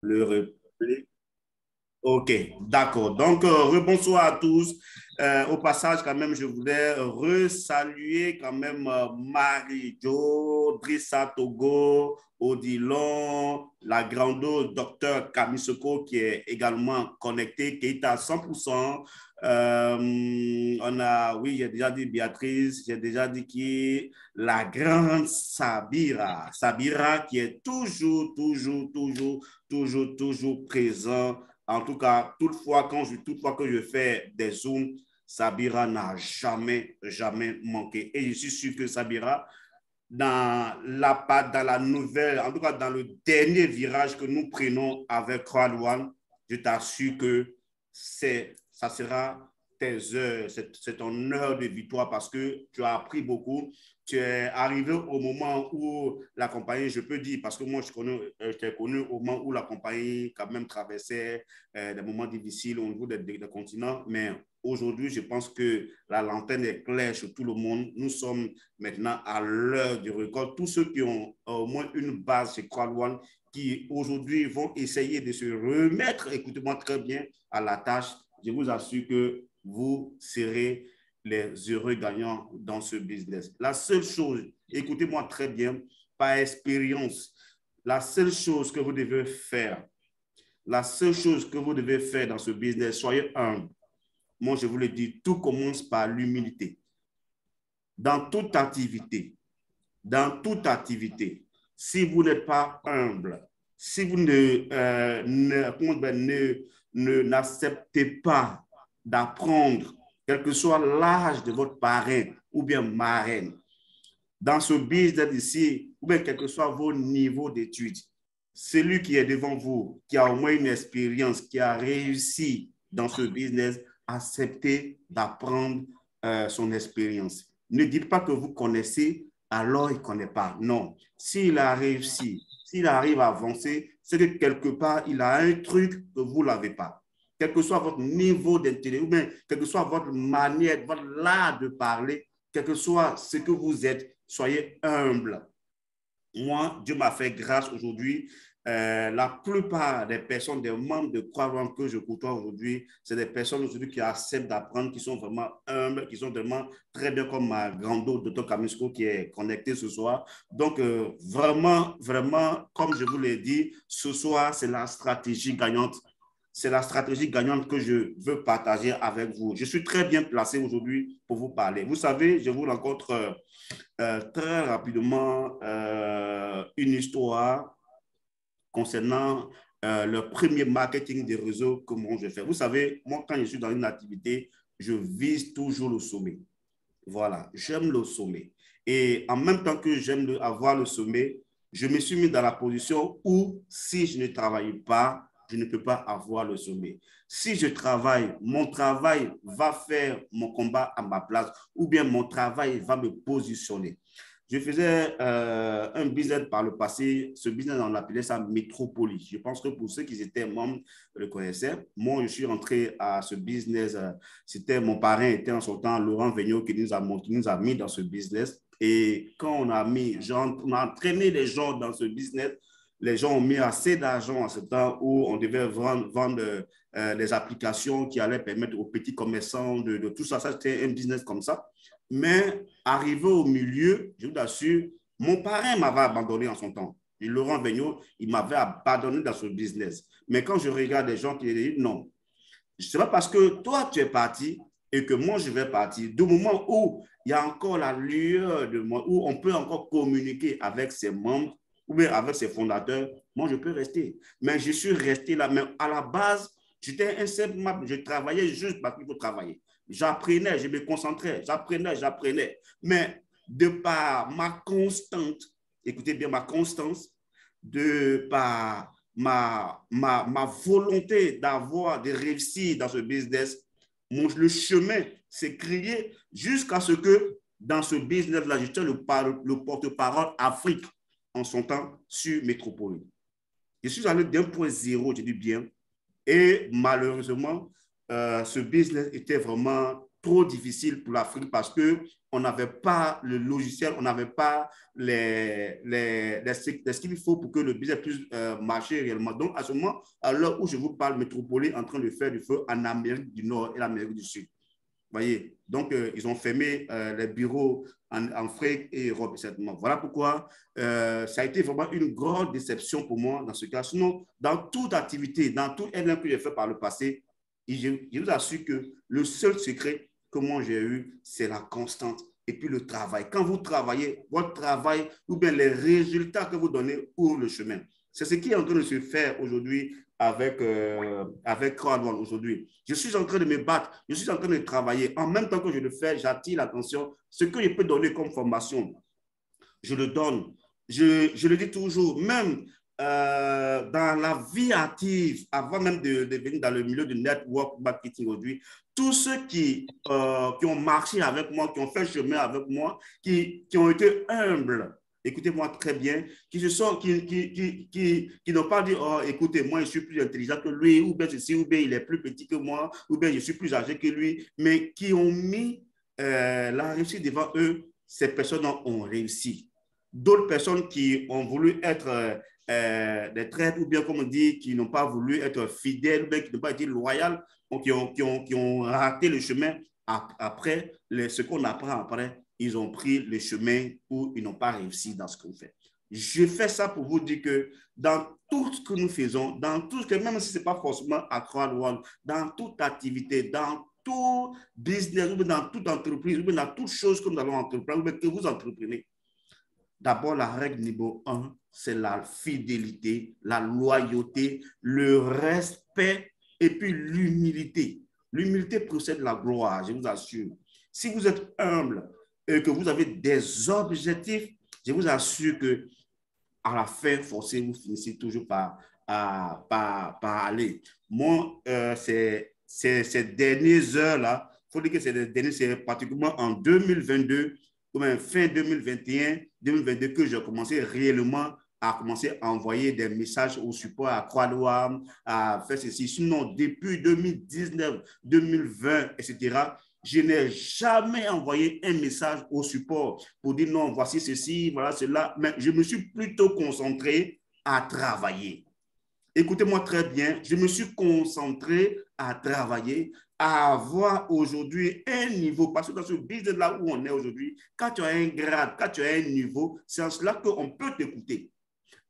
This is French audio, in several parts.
Le replay. OK, d'accord. Donc, rebonsoir à tous. Au passage, quand même, je voulais resaluer quand même Marie-Jo, Drissa Togo, Odilon, la grande docteur Kamisoko qui est également connectée, qui est à 100%. On a, oui, j'ai déjà dit Béatrice, j'ai déjà dit qui, la grande Sabira. Sabira qui est toujours présent en tout cas, toutefois que je fais des zooms, Sabira n'a jamais manqué. Et je suis sûr que Sabira, dans la nouvelle, en tout cas dans le dernier virage que nous prenons avec One, je t'assure que ça sera tes heures, c'est ton heure de victoire parce que tu as appris beaucoup. Tu es arrivé au moment où la compagnie, je peux dire, parce que moi, je t'ai connu au moment où la compagnie quand même traversait des moments difficiles au niveau des continents, mais aujourd'hui, je pense que la lanterne est claire sur tout le monde. Nous sommes maintenant à l'heure du record. Tous ceux qui ont au moins une base chez One, qui aujourd'hui vont essayer de se remettre, écoutez-moi très bien, à la tâche, je vous assure que vous serez les heureux gagnants dans ce business. La seule chose, écoutez-moi très bien, par expérience, la seule chose que vous devez faire, la seule chose que vous devez faire dans ce business, soyez humble. Moi, je vous le dis, tout commence par l'humilité. Dans toute activité, si vous n'êtes pas humble, si vous n'acceptez pas d'apprendre, quel que soit l'âge de votre parrain ou bien marraine, dans ce business ici, ou bien quel que soit vos niveaux d'études, celui qui est devant vous, qui a au moins une expérience, qui a réussi dans ce business, acceptez d'apprendre son expérience. Ne dites pas que vous connaissez, alors il ne connaît pas. Non. S'il a réussi, s'il arrive à avancer, c'est que quelque part, il a un truc que vous n'avez pas. Quel que soit votre niveau d'intérêt, ou bien quelle que soit votre manière, votre art de parler, quel que soit ce que vous êtes, soyez humble. Moi, Dieu m'a fait grâce aujourd'hui. La plupart des personnes, des membres de Croix-Rouge que je côtoie aujourd'hui, c'est des personnes aujourd'hui qui acceptent d'apprendre, qui sont vraiment humbles, qui sont vraiment très bien comme ma grande docteur Kamisco qui est connecté ce soir. Donc, vraiment, comme je vous l'ai dit, ce soir, c'est la stratégie gagnante. C'est la stratégie gagnante que je veux partager avec vous. Je suis très bien placé aujourd'hui pour vous parler. Vous savez, je vous rencontre très rapidement une histoire concernant le premier marketing des réseaux que moi je fais. Vous savez, moi, quand je suis dans une activité, je vise toujours le sommet. Voilà, j'aime le sommet. Et en même temps que j'aime avoir le sommet, je me suis mis dans la position où si je ne travaille pas, je ne peux pas avoir le sommet. Si je travaille, mon travail va faire mon combat à ma place ou bien mon travail va me positionner. Je faisais un business par le passé. Ce business, on appelait ça Métropolis. Je pense que pour ceux qui étaient membres, le connaissaient. Moi, je suis rentré à ce business. C'était mon parrain, était en son temps Laurent Vigneault qui nous a mis dans ce business. Et quand on on a entraîné les gens dans ce business, les gens ont mis assez d'argent à ce temps où on devait vendre les applications qui allaient permettre aux petits commerçants de tout ça. Ça, c'était un business comme ça. Mais arrivé au milieu, je vous assure, mon parrain m'avait abandonné en son temps. Et Laurent Vigneault, il m'avait abandonné dans ce business. Mais quand je regarde des gens qui disent non, ce n'est pas parce que toi tu es parti et que moi je vais partir. Du moment où il y a encore la lueur de moi, où on peut encore communiquer avec ses membres ou bien avec ses fondateurs, moi je peux rester. Mais je suis resté là. Mais à la base, j'étais un simple membre. Je travaillais juste parce qu'il faut travailler. J'apprenais, je me concentrais, j'apprenais. Mais de par ma constante, écoutez bien ma constance, de par ma volonté de réussir dans ce business, le chemin s'est créé jusqu'à ce que dans ce business-là, j'étais le porte-parole Afrique en son temps sur Métropole. Je suis allé d'un point zéro, je dis bien, et malheureusement, ce business était vraiment trop difficile pour l'Afrique parce qu'on n'avait pas le logiciel, on n'avait pas ce qu'il faut pour que le business puisse marcher réellement. Donc, à ce moment, à l'heure où je vous parle, Métropole est en train de faire du feu en Amérique du Nord et l'Amérique du Sud. Voyez, donc ils ont fermé les bureaux en Afrique et Europe, certainement. Voilà pourquoi ça a été vraiment une grande déception pour moi dans ce cas. Sinon, dans toute activité, dans tout aide que j'ai fait par le passé, je vous assure que le seul secret que moi j'ai eu, c'est la constante et puis le travail. Quand vous travaillez, votre travail ou bien les résultats que vous donnez ouvrent le chemin. C'est ce qui est en train de se faire aujourd'hui avec Crowd1 aujourd'hui. Je suis en train de me battre, je suis en train de travailler. En même temps que je le fais, j'attire l'attention. Ce que je peux donner comme formation, je le donne. Je le dis toujours, même dans la vie active, avant même de venir dans le milieu du network marketing aujourd'hui, tous ceux qui ont marché avec moi, qui ont fait chemin avec moi, qui ont été humbles, écoutez-moi très bien, qui n'ont pas dit, oh, écoutez, moi, je suis plus intelligent que lui, ou bien ceci, ou bien il est plus petit que moi, ou bien je suis plus âgé que lui, mais qui ont mis la réussite devant eux, ces personnes ont réussi. D'autres personnes qui ont voulu être des traîtres, ou bien comme on dit, qui n'ont pas voulu être fidèles, ou bien qui n'ont pas été loyales, qui ont raté le chemin après, ce qu'on apprend après, ils ont pris le chemin où ils n'ont pas réussi dans ce qu'on fait. Je fais ça pour vous dire que dans tout ce que nous faisons, dans tout ce que, même si ce n'est pas forcément à Crowd1, dans toute activité, dans tout business, ou dans toute entreprise, ou dans toute chose que nous allons entreprendre, ou que vous entreprenez, d'abord, la règle numéro 1, c'est la fidélité, la loyauté, le respect et puis l'humilité. L'humilité procède de la gloire, je vous assure. Si vous êtes humble et que vous avez des objectifs, je vous assure que à la fin, forcément, vous finissez toujours par aller. Moi, ces dernières heures-là, il faut dire que c'est particulièrement en 2022, ou même fin 2021, 2022, que j'ai commencé réellement à commencer à envoyer des messages au support à Crowd1, à faire ceci. Sinon, depuis 2019, 2020, etc., je n'ai jamais envoyé un message au support pour dire non, voici ceci, voilà cela, mais je me suis plutôt concentré à travailler. Écoutez-moi très bien, je me suis concentré à travailler, à avoir aujourd'hui un niveau, parce que dans ce business-là où on est aujourd'hui, quand tu as un grade, quand tu as un niveau, c'est en cela qu'on peut t'écouter.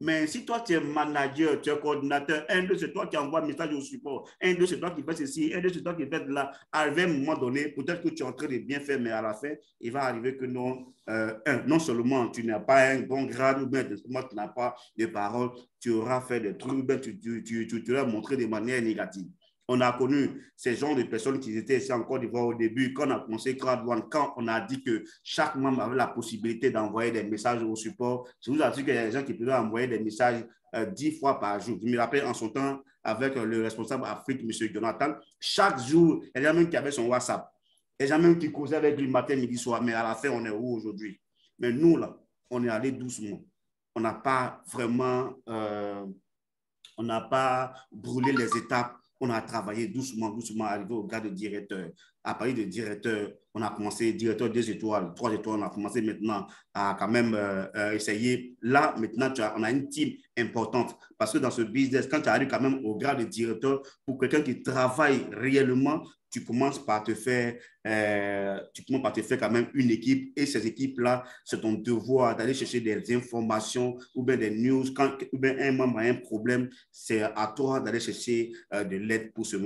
Mais si toi, tu es manager, tu es coordinateur, un, deux, c'est toi qui envoie un message au support, un, deux, c'est toi qui fais ceci, un, deux, c'est toi qui fais de là. À un moment donné, peut-être que tu es en train de bien faire, mais à la fin, il va arriver que non, non seulement tu n'as pas un bon grade, ou bien tu n'as pas de parole, tu auras fait des trucs, ou bien tu auras montré de manière négative. On a connu ces genres de personnes qui étaient ici en Côte d'Ivoire au début, quand on a commencé Crowd1, quand on a dit que chaque membre avait la possibilité d'envoyer des messages au support. Je vous assure qu'il y a des gens qui pouvaient envoyer des messages 10 fois par jour. Je me rappelle en son temps, avec le responsable Afrique, M. Jonathan, chaque jour, il y a même qui avait son WhatsApp. Il y a même qui causait avec lui matin, midi, soir. Mais à la fin, on est où aujourd'hui? Mais nous, là, on est allé doucement. On n'a pas vraiment, on n'a pas brûlé les étapes. On a travaillé doucement, doucement, arrivé au grade de directeur. À partir de directeur, on a commencé directeur 2 étoiles, 3 étoiles. On a commencé maintenant à quand même essayer. Là, maintenant, on a une team importante. Parce que dans ce business, quand tu arrives quand même au grade de directeur, pour quelqu'un qui travaille réellement, tu commences par te faire quand même une équipe, et ces équipes-là, c'est ton devoir d'aller chercher des informations ou bien des news. Quand ou bien un membre a un problème, c'est à toi d'aller chercher de l'aide pour ces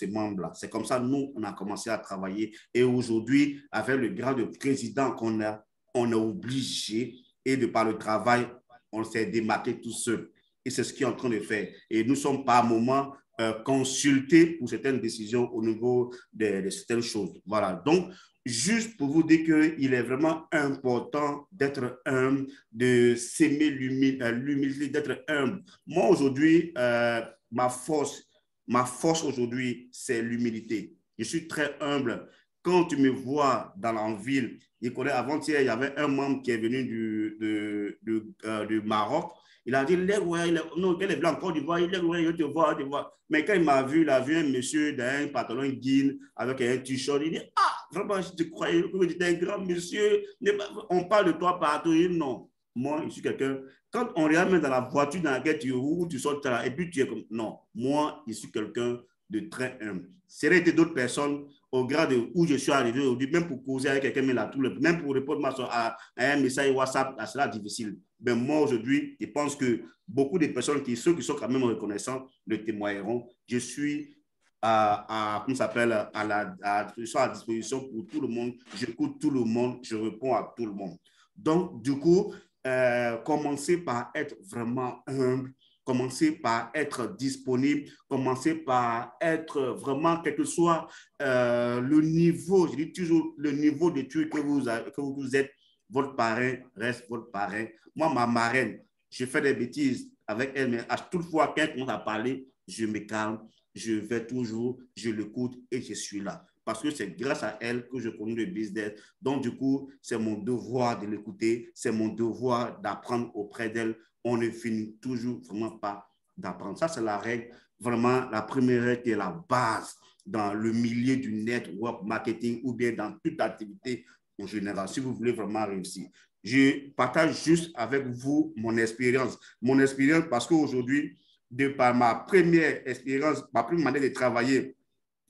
membres-là. C'est comme ça, nous, on a commencé à travailler, et aujourd'hui, avec le grade de président qu'on a, on est obligé, et de par le travail, on s'est démarqué tout seul. Et c'est ce qu'il est en train de faire. Et nous sommes par moments consulter pour certaines décisions au niveau de certaines choses. Voilà. Donc, juste pour vous dire qu'il est vraiment important d'être humble, de s'aimer l'humilité, d'être humble. Moi, aujourd'hui, ma force aujourd'hui, c'est l'humilité. Je suis très humble. Quand tu me vois dans la ville, avant-hier, il y avait un membre qui est venu du Maroc. Il a dit, non, quel est blanc, Côte d'Ivoire, il est loin, je te vois, je te vois. Mais quand il m'a vu, il a vu un monsieur dans un pantalon jean avec un t-shirt. Il dit, ah, vraiment, je te croyais que tu étais un grand monsieur. On parle de toi partout. Il dit, non, moi, je suis quelqu'un. Quand on regarde même dans la voiture dans laquelle tu roules, tu sors là, et puis tu es comme, non, moi, je suis quelqu'un de très humble. Ça aurait été d'autres personnes au grade où je suis arrivé aujourd'hui, même pour causer avec quelqu'un, même pour répondre à un message WhatsApp, c'est difficile. Mais moi, aujourd'hui, je pense que beaucoup de personnes, ceux qui sont quand même reconnaissants, le témoigneront. Je suis comment s'appelle, je suis à disposition pour tout le monde. J'écoute tout le monde, je réponds à tout le monde. Donc, du coup, commencez par être vraiment humble, commencez par être disponible, commencez par être vraiment, quel que soit le niveau, je dis toujours le niveau d'études que vous êtes, votre parrain reste votre parrain. Moi, ma marraine, je fais des bêtises avec elle, mais à toute fois qu'elle commence à parler, je me calme, je vais toujours, je l'écoute et je suis là. Parce que c'est grâce à elle que je connais le business. Donc, du coup, c'est mon devoir de l'écouter, c'est mon devoir d'apprendre auprès d'elle. On ne finit toujours vraiment pas d'apprendre. Ça, c'est la règle, vraiment la première règle qui est la base dans le milieu du network marketing ou bien dans toute activité en général, si vous voulez vraiment réussir. Je partage juste avec vous mon expérience. Mon expérience parce qu'aujourd'hui, de par ma première expérience, ma première manière de travailler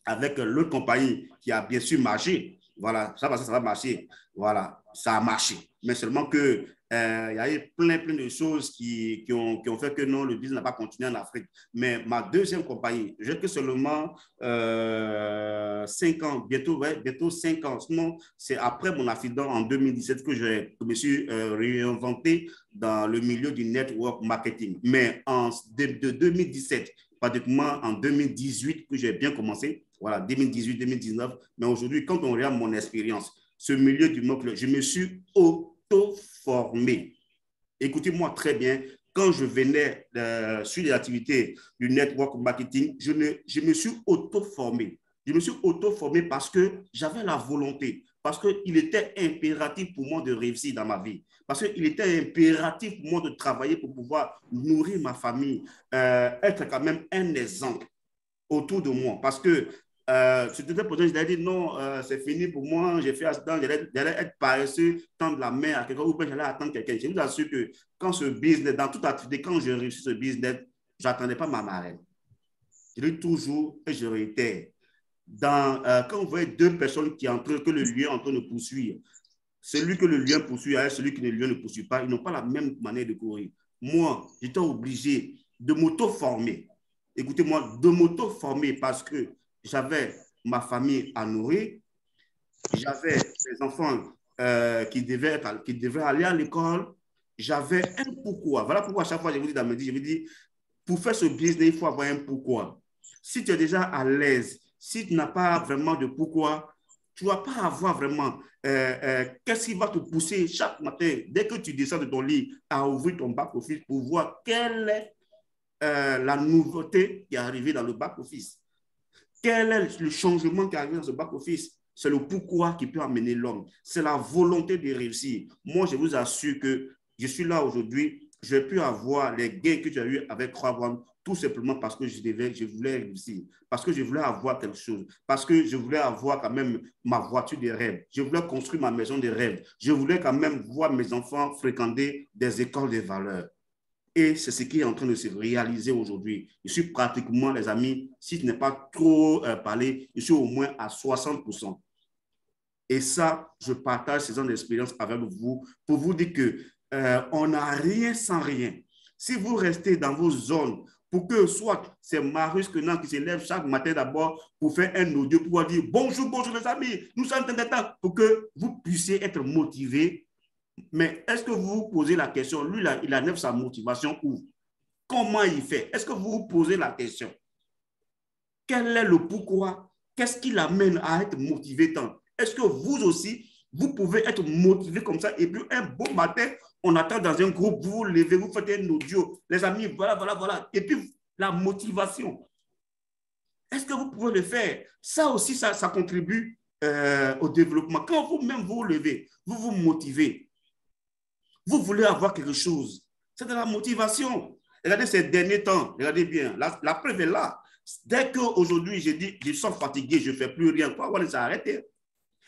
avec l'autre compagnie qui a bien sûr marché, voilà, ça va marcher, voilà, ça a marché. Mais seulement que il y a eu plein de choses qui ont fait que non, le business n'a pas continué en Afrique. Mais ma deuxième compagnie, j'ai que seulement 5 ans, bientôt 5 ans. Sinon, c'est après mon accident en 2017 que je me suis réinventé dans le milieu du network marketing. Mais de 2017, pratiquement en 2018 que j'ai bien commencé, voilà, 2018-2019. Mais aujourd'hui, quand on regarde mon expérience, ce milieu du mock, je me suis auto-formé. Écoutez-moi très bien, quand je venais sur les activités du network marketing, je me suis auto-formé. Je me suis auto-formé parce que j'avais la volonté, parce qu'il était impératif pour moi de réussir dans ma vie, parce qu'il était impératif pour moi de travailler pour pouvoir nourrir ma famille, être quand même un exemple autour de moi. Parce que c'était pour ça que je dit non, c'est fini pour moi, j'ai fait accident, j'allais être paresseux, tendre la main à quelqu'un ou bien j'allais attendre quelqu'un. Je vous assure que quand ce business, dans toute activité, quand j'ai réussi ce business, je n'attendais pas ma marraine. Je dis toujours et je réitère. Quand vous voyez deux personnes que le lion est en train de poursuivre, celui que le lion poursuit et celui que le lion ne poursuit pas, ils n'ont pas la même manière de courir. Moi, j'étais obligé de m'auto-former. Écoutez-moi, de m'auto-former parce que j'avais ma famille à nourrir, j'avais mes enfants qui devaient aller à l'école, j'avais un pourquoi. Voilà pourquoi à chaque fois je vous dis dans mes je vous dis, pour faire ce business, il faut avoir un pourquoi. Si tu es déjà à l'aise, si tu n'as pas vraiment de pourquoi, tu ne vas pas avoir vraiment qu'est-ce qui va te pousser chaque matin, dès que tu descends de ton lit, à ouvrir ton back-office pour voir quelle est la nouveauté qui est arrivée dans le back-office. Quel est le changement qui est arrivé dans ce back-office? C'est le pourquoi qui peut amener l'homme. C'est la volonté de réussir. Moi, je vous assure que je suis là aujourd'hui. J'ai pu avoir les gains que j'ai eu avec Croix-One tout simplement parce que je voulais réussir, parce que je voulais avoir quelque chose, parce que je voulais avoir quand même ma voiture de rêve, je voulais construire ma maison de rêve, je voulais quand même voir mes enfants fréquenter des écoles de valeur. Et c'est ce qui est en train de se réaliser aujourd'hui. Je suis pratiquement, les amis, si ce n'est pas trop parlé, je suis au moins à 60%. Et ça, je partage ces ans d'expérience avec vous pour vous dire qu'on n'a rien sans rien. Si vous restez dans vos zones, pour que soit c'est Marius Kenan qui se lève chaque matin d'abord pour faire un audio pour dire bonjour, bonjour les amis, nous sommes temps pour que vous puissiez être motivés. Mais est-ce que vous vous posez la question, lui, là, il enlève sa motivation où? Comment il fait? Est-ce que vous vous posez la question? Quel est le pourquoi? Qu'est-ce qui l'amène à être motivé tant? Est-ce que vous aussi, vous pouvez être motivé comme ça et puis un beau matin, on attend dans un groupe, vous vous levez, vous faites un audio, les amis, voilà. Et puis, la motivation. Est-ce que vous pouvez le faire? Ça aussi, ça contribue au développement. Quand vous-même vous levez, vous vous motivez, vous voulez avoir quelque chose, C'est de la motivation. Regardez ces derniers temps, regardez bien, la preuve est là. Dès qu'aujourd'hui, je dis, je sens fatigué, je ne fais plus rien, quoi, on s'est arrêté.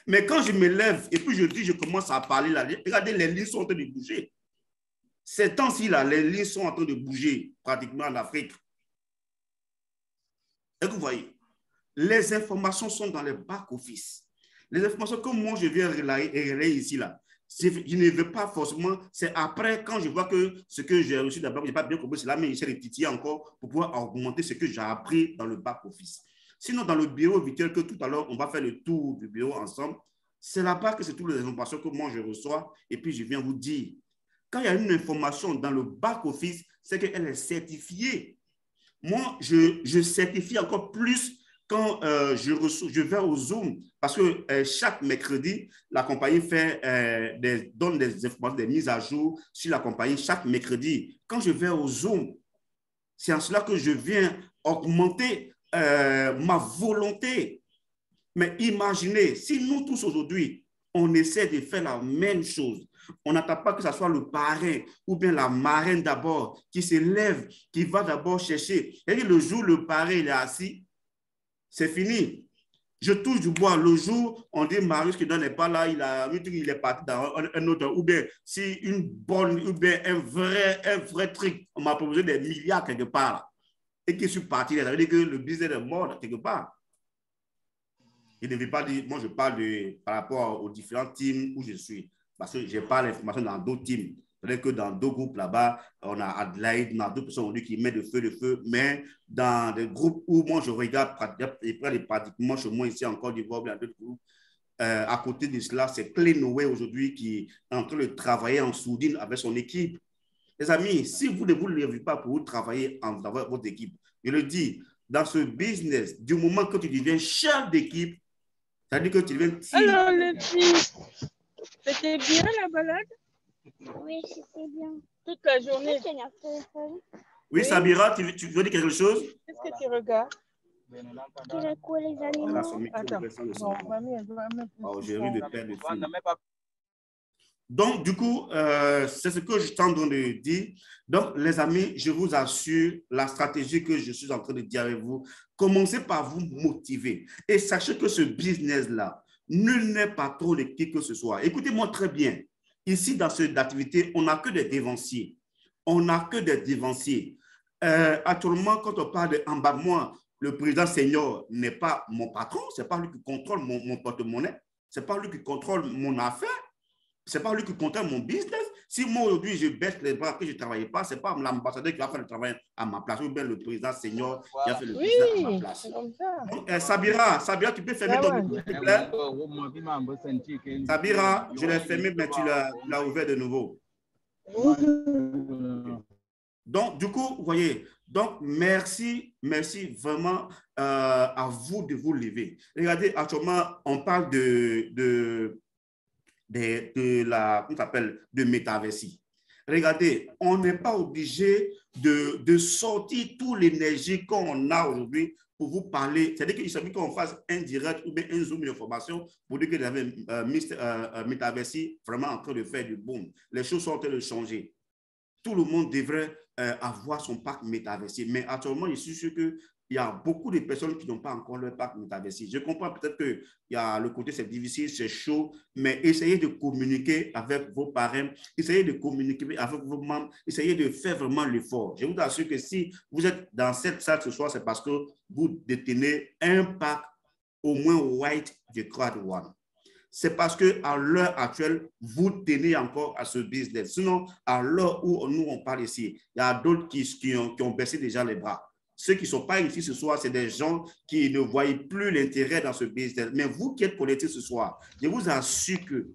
Mais quand je me lève et puis je dis, je commence à parler, là, regardez, les lignes sont en train de bouger. Ces temps-ci, là, les lignes sont en train de bouger pratiquement en Afrique. Et vous voyez, les informations sont dans le back-office. Les informations que moi, je viens relayer ici, là, je ne veux pas forcément, c'est après, quand je vois que ce que j'ai reçu d'abord, je n'ai pas bien compris cela, mais j'essaie de titiller encore pour pouvoir augmenter ce que j'ai appris dans le back-office. Sinon, dans le bureau virtuel, que tout à l'heure, on va faire le tour du bureau ensemble, c'est là-bas que c'est toutes les informations que moi, je reçois, et puis je viens vous dire. Quand il y a une information dans le back-office, c'est qu'elle est certifiée. Moi, je certifie encore plus quand je vais au Zoom, parce que chaque mercredi, la compagnie donne des informations, des mises à jour sur la compagnie chaque mercredi. Quand je vais au Zoom, c'est en cela que je viens augmenter ma volonté. Mais imaginez, si nous tous aujourd'hui, on essaie de faire la même chose, on n'attend pas que ce soit le parrain ou bien la marraine d'abord qui se lève, qui va d'abord chercher. Et le jour où le parrain il est assis, c'est fini. Je touche du bois. Le jour, on dit Marius qui n'est pas là, il est parti dans un autre. Ou bien, si une bonne, ou bien un vrai truc, on m'a proposé des milliards quelque part, et que je suis parti, ça veut dire que le business est mort quelque part. Je ne vais pas dire, moi je parle par rapport aux différents teams où je suis, parce que je n'ai pas l'information dans d'autres teams. C'est-à-dire que dans d'autres groupes là-bas, on a Adelaide, on a d'autres personnes qui mettent de feu, mais dans des groupes où moi je regarde, et pratiquement chez moi ici en Côte d'Ivoire, dans d'autres groupes, à côté de cela, c'est Clénoé aujourd'hui qui est en train de travailler en sourdine avec son équipe. Les amis, si vous ne vous levez pas pour vous travailler avec votre équipe, je le dis, dans ce business, du moment que tu deviens chef d'équipe, c'est-à-dire que tu deviens team. Alors, les filles, c'était bien la balade? Oui, c'était bien. Toute la journée? Oui, Sabira, tu veux dire quelque chose? Qu'est-ce que tu regardes? Tu veux quoi, les animaux? Attends, non, mamie, elle doit mettre oh, j'ai envie de perdre le fil. Donc, du coup, c'est ce que je suis en train de dire. Donc, les amis, je vous assure, la stratégie que je suis en train de dire avec vous, commencez par vous motiver. Et sachez que ce business-là, nul n'est pas trop de qui que ce soit. Écoutez-moi très bien. Ici, dans cette activité, on n'a que des dévanciers. On n'a que des dévanciers. Actuellement, quand on parle de en bas de moi, le président senior n'est pas mon patron, ce n'est pas lui qui contrôle mon porte-monnaie, ce n'est pas lui qui contrôle mon affaire. Ce n'est pas lui qui contrôle mon business. Si moi, aujourd'hui, je baisse les bras que je ne travaille pas, ce n'est pas l'ambassadeur qui va faire le travail à ma place, ou bien le président senior qui a fait le business à ma place. Comme ça. Donc, Sabira, tu peux fermer ton micro, s'il te plaît? Sabira, je l'ai fermé, mais tu l'as ouvert de nouveau. Donc, du coup, vous voyez, donc merci vraiment à vous de vous lever. Regardez, actuellement, on parle de la, comment ça s'appelle, de métaversie. Regardez, on n'est pas obligé de sortir toute l'énergie qu'on a aujourd'hui pour vous parler. C'est-à-dire qu'il suffit qu'on fasse un direct ou bien un zoom de formation pour dire que vous avez métaversie vraiment en train de faire du boom. Les choses sont en train de changer. Tout le monde devrait avoir son parc métaversé. Mais actuellement, je suis sûr qu'il y a beaucoup de personnes qui n'ont pas encore leur parc métaversé. Je comprends peut-être qu'il y a le côté, c'est difficile, c'est chaud, mais essayez de communiquer avec vos parents, essayez de communiquer avec vos membres, essayez de faire vraiment l'effort. Je vous assure que si vous êtes dans cette salle ce soir, c'est parce que vous détenez un parc au moins white de Crowd One. C'est parce qu'à l'heure actuelle, vous tenez encore à ce business. Sinon, à l'heure où nous, on parle ici, il y a d'autres qui ont baissé déjà les bras. Ceux qui ne sont pas ici ce soir, c'est des gens qui ne voient plus l'intérêt dans ce business. Mais vous qui êtes connectés ce soir, je vous assure que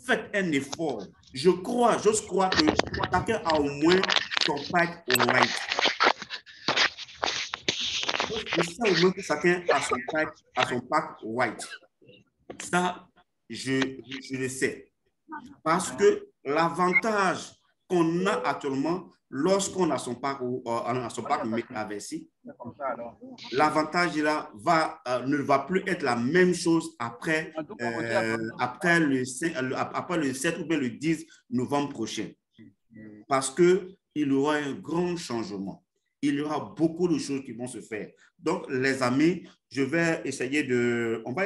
faites un effort. J'ose croire que chacun a au moins son pack white. Je sais au moins que chacun a son pack white. Ça, je le sais. Parce que l'avantage qu'on a actuellement, lorsqu'on a son parc métaversé, l'avantage là ne va plus être la même chose après le 7 ou bien le 10 novembre prochain. Parce que il y aura un grand changement. Il y aura beaucoup de choses qui vont se faire. Donc, les amis, on va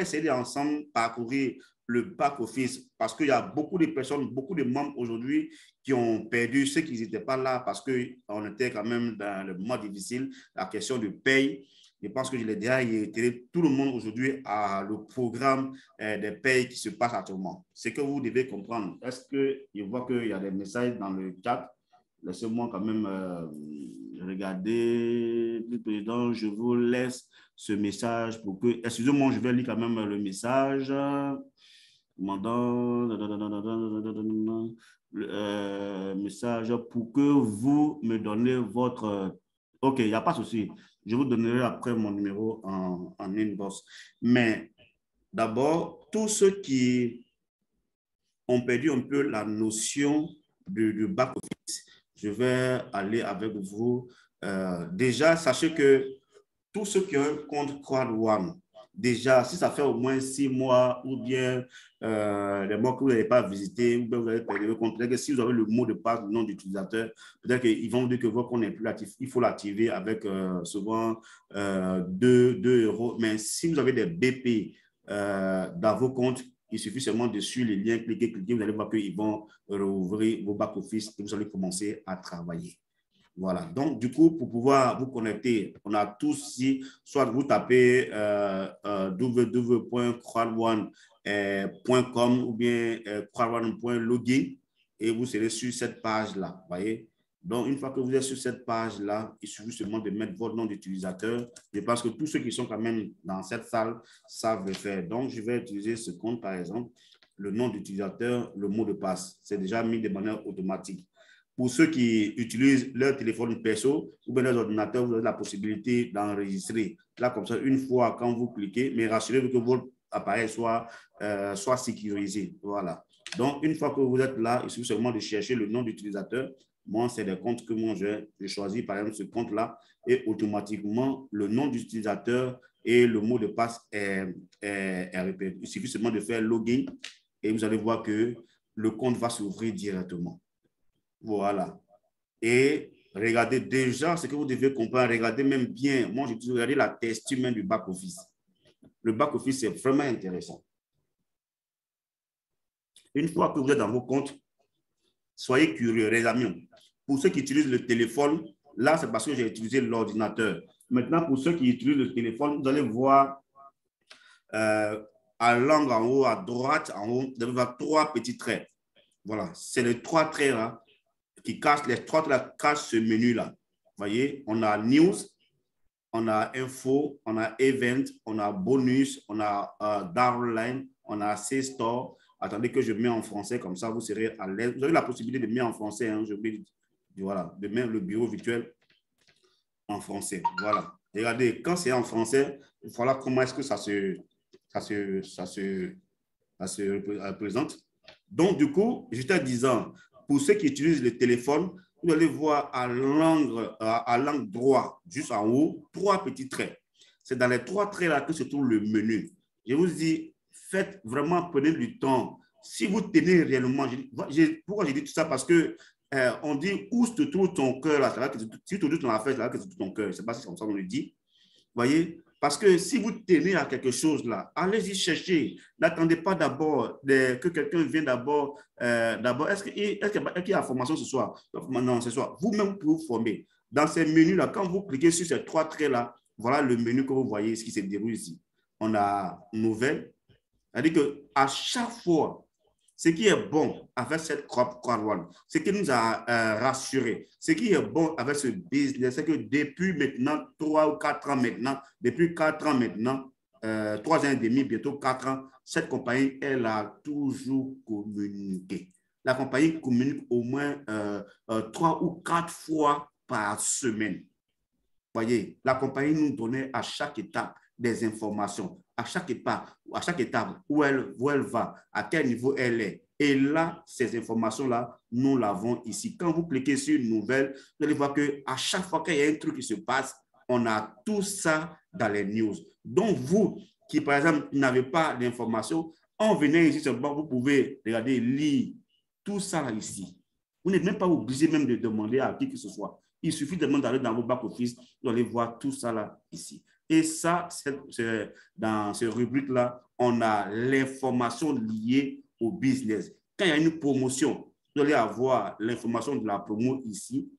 essayer ensemble parcourir le back-office parce qu'il y a beaucoup de personnes, beaucoup de membres aujourd'hui qui ont perdu ceux qui n'étaient pas là parce qu'on était quand même dans le moment difficile, la question de paye. Je pense que je l'ai déjà été. Tout le monde aujourd'hui a le programme des payes qui se passe actuellement. Ce que vous devez comprendre, est-ce que je vois qu'il y a des messages dans le chat? Laissez-moi quand même regarder. Le président, je vous laisse ce message pour que... Excusez-moi, je vais lire quand même le message. Message pour que vous me donnez votre... OK, il n'y a pas de souci. Je vous donnerai après mon numéro en inbox. Mais d'abord, tous ceux qui ont perdu un peu la notion du back-office, je vais aller avec vous. Déjà, sachez que tous ceux qui ont un compte CrowdOne, déjà, si ça fait au moins 6 mois ou bien les mois que vous n'avez pas visité, ou bien vous avez perdu le compte, que si vous avez le mot de passe, le nom d'utilisateur, peut-être qu'ils vont vous dire que votre compte n'est plus actif. Il faut l'activer avec souvent 2 €. Mais si vous avez des BP dans vos comptes, il suffit seulement de suivre les liens, cliquer, vous allez voir qu'ils vont rouvrir vos back-office et vous allez commencer à travailler. Voilà. Donc, du coup, pour pouvoir vous connecter, on a tous ici, soit vous tapez www.crowdone.com ou bien crowdone.login et vous serez sur cette page-là. Voyez? Donc, une fois que vous êtes sur cette page-là, il suffit seulement de mettre votre nom d'utilisateur. Je pense que tous ceux qui sont quand même dans cette salle savent le faire. Donc, je vais utiliser ce compte, par exemple, le nom d'utilisateur, le mot de passe. C'est déjà mis de manière automatique. Pour ceux qui utilisent leur téléphone perso ou bien leur ordinateur, vous avez la possibilité d'enregistrer. Là, comme ça, une fois, quand vous cliquez, mais rassurez-vous que votre appareil soit sécurisé. Voilà. Donc, une fois que vous êtes là, il suffit seulement de chercher le nom d'utilisateur. Moi, c'est des comptes que moi, j'ai choisi, par exemple, ce compte-là, et automatiquement, le nom d'utilisateur et le mot de passe est répété. Il suffit seulement de faire login et vous allez voir que le compte va s'ouvrir directement. Voilà. Et regardez déjà ce que vous devez comprendre. Regardez même bien. Moi, j'ai toujours regardé la texture même du back-office. Le back-office, c'est vraiment intéressant. Une fois que vous êtes dans vos comptes, soyez curieux, les amis. Pour ceux qui utilisent le téléphone, là, c'est parce que j'ai utilisé l'ordinateur. Maintenant, pour ceux qui utilisent le téléphone, vous allez voir à l'angle en haut, à droite, en haut, vous allez voir 3 petits traits. Voilà, c'est les 3 traits là qui cachent, les 3 traits là cachent ce menu-là. Vous voyez, on a News, on a Info, on a Event, on a Bonus, on a Downline, on a C-Store. Attendez que je mets en français, comme ça vous serez à l'aise. Vous avez la possibilité de mettre en français, hein, voilà, de mettre le bureau virtuel en français. Voilà. Regardez, quand c'est en français, voilà comment est-ce que ça se représente. Donc, du coup, j'étais disant, pour ceux qui utilisent le téléphone, vous allez voir à l'angle droit, juste en haut, 3 petits traits. C'est dans les 3 traits là que se trouve le menu. Je vous dis, faites vraiment, prenez du temps. Si vous tenez réellement, pourquoi j'ai dit tout ça? Parce que on dit où se trouve ton cœur là, si tu te trouves dans la fête là, que se trouve ton cœur. Je ne sais pas si c'est comme ça qu'on le dit. Voyez? Parce que si vous tenez à quelque chose là, allez-y chercher. N'attendez pas d'abord que quelqu'un vienne d'abord. Est-ce qu'il y a la formation ce soir? Non, ce soir. Vous-même pour vous former. Dans ces menus-là, quand vous cliquez sur ces 3 traits-là, voilà le menu que vous voyez, ce qui se déroule ici. On a nouvelle. C'est-à-dire qu'à chaque fois, ce qui est bon avec cette CrowdOne, ce qui nous a rassurés, ce qui est bon avec ce business, c'est que depuis maintenant, 3 ou 4 ans maintenant, depuis 4 ans maintenant, 3 ans et demi, bientôt 4 ans, cette compagnie, elle a toujours communiqué. La compagnie communique au moins 3 ou 4 fois par semaine. Voyez, la compagnie nous donnait à chaque étape des informations, à chaque étape où elle va, à quel niveau elle est. Et là, ces informations-là, nous l'avons ici. Quand vous cliquez sur une nouvelle, vous allez voir qu'à chaque fois qu'il y a un truc qui se passe, on a tout ça dans les news. Donc, vous qui, par exemple, n'avez pas d'informations, en venant ici, vous pouvez regarder, lire tout ça là ici. Vous n'êtes même pas obligé même de demander à qui que ce soit. Il suffit de d'aller dans vos back-office, vous allez voir tout ça là, ici. Et ça, dans ce rubrique-là, on a l'information liée au business. Quand il y a une promotion, vous allez avoir l'information de la promo ici.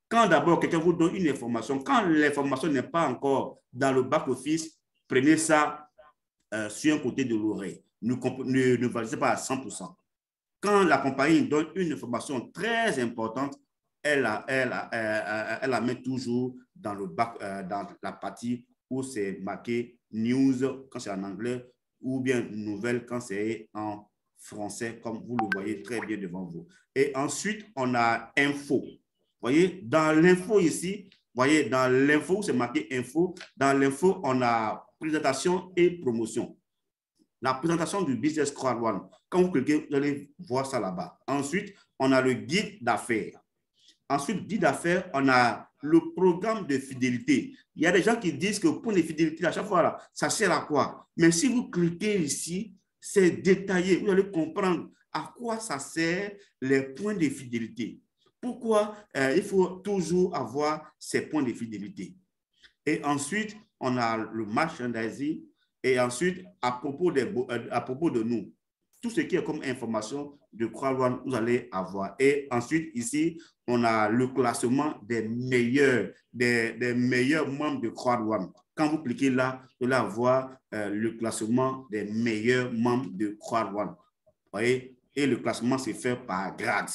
Quand d'abord quelqu'un vous donne une information, quand l'information n'est pas encore dans le back-office, prenez ça sur un côté de l'oreille. Ne validez pas à 100%. Quand la compagnie donne une information très importante, elle la met toujours dans, dans la partie où c'est marqué news quand c'est en anglais ou bien nouvelle quand c'est en français, comme vous le voyez très bien devant vous. Et ensuite, on a info. Vous voyez, dans l'info ici, vous voyez, dans l'info où c'est marqué info, dans l'info, on a présentation et promotion. La présentation du business crowd one. Quand vous cliquez, vous allez voir ça là-bas. Ensuite, on a le guide d'affaires. Ensuite, guide d'affaires, on a le programme de fidélité. Il y a des gens qui disent que pour les fidélités, à chaque fois, là, ça sert à quoi? Mais si vous cliquez ici, c'est détaillé. Vous allez comprendre à quoi ça sert les points de fidélité. Pourquoi il faut toujours avoir ces points de fidélité. Et ensuite, on a le merchandising. Et ensuite, à propos de nous, tout ce qui est comme information de CrowdOne, vous allez avoir. Et ensuite, ici, on a le classement des meilleurs membres de CrowdOne. Quand vous cliquez là, vous allez avoir le classement des meilleurs membres de CrowdOne. Voyez? Et le classement, c'est fait par grade.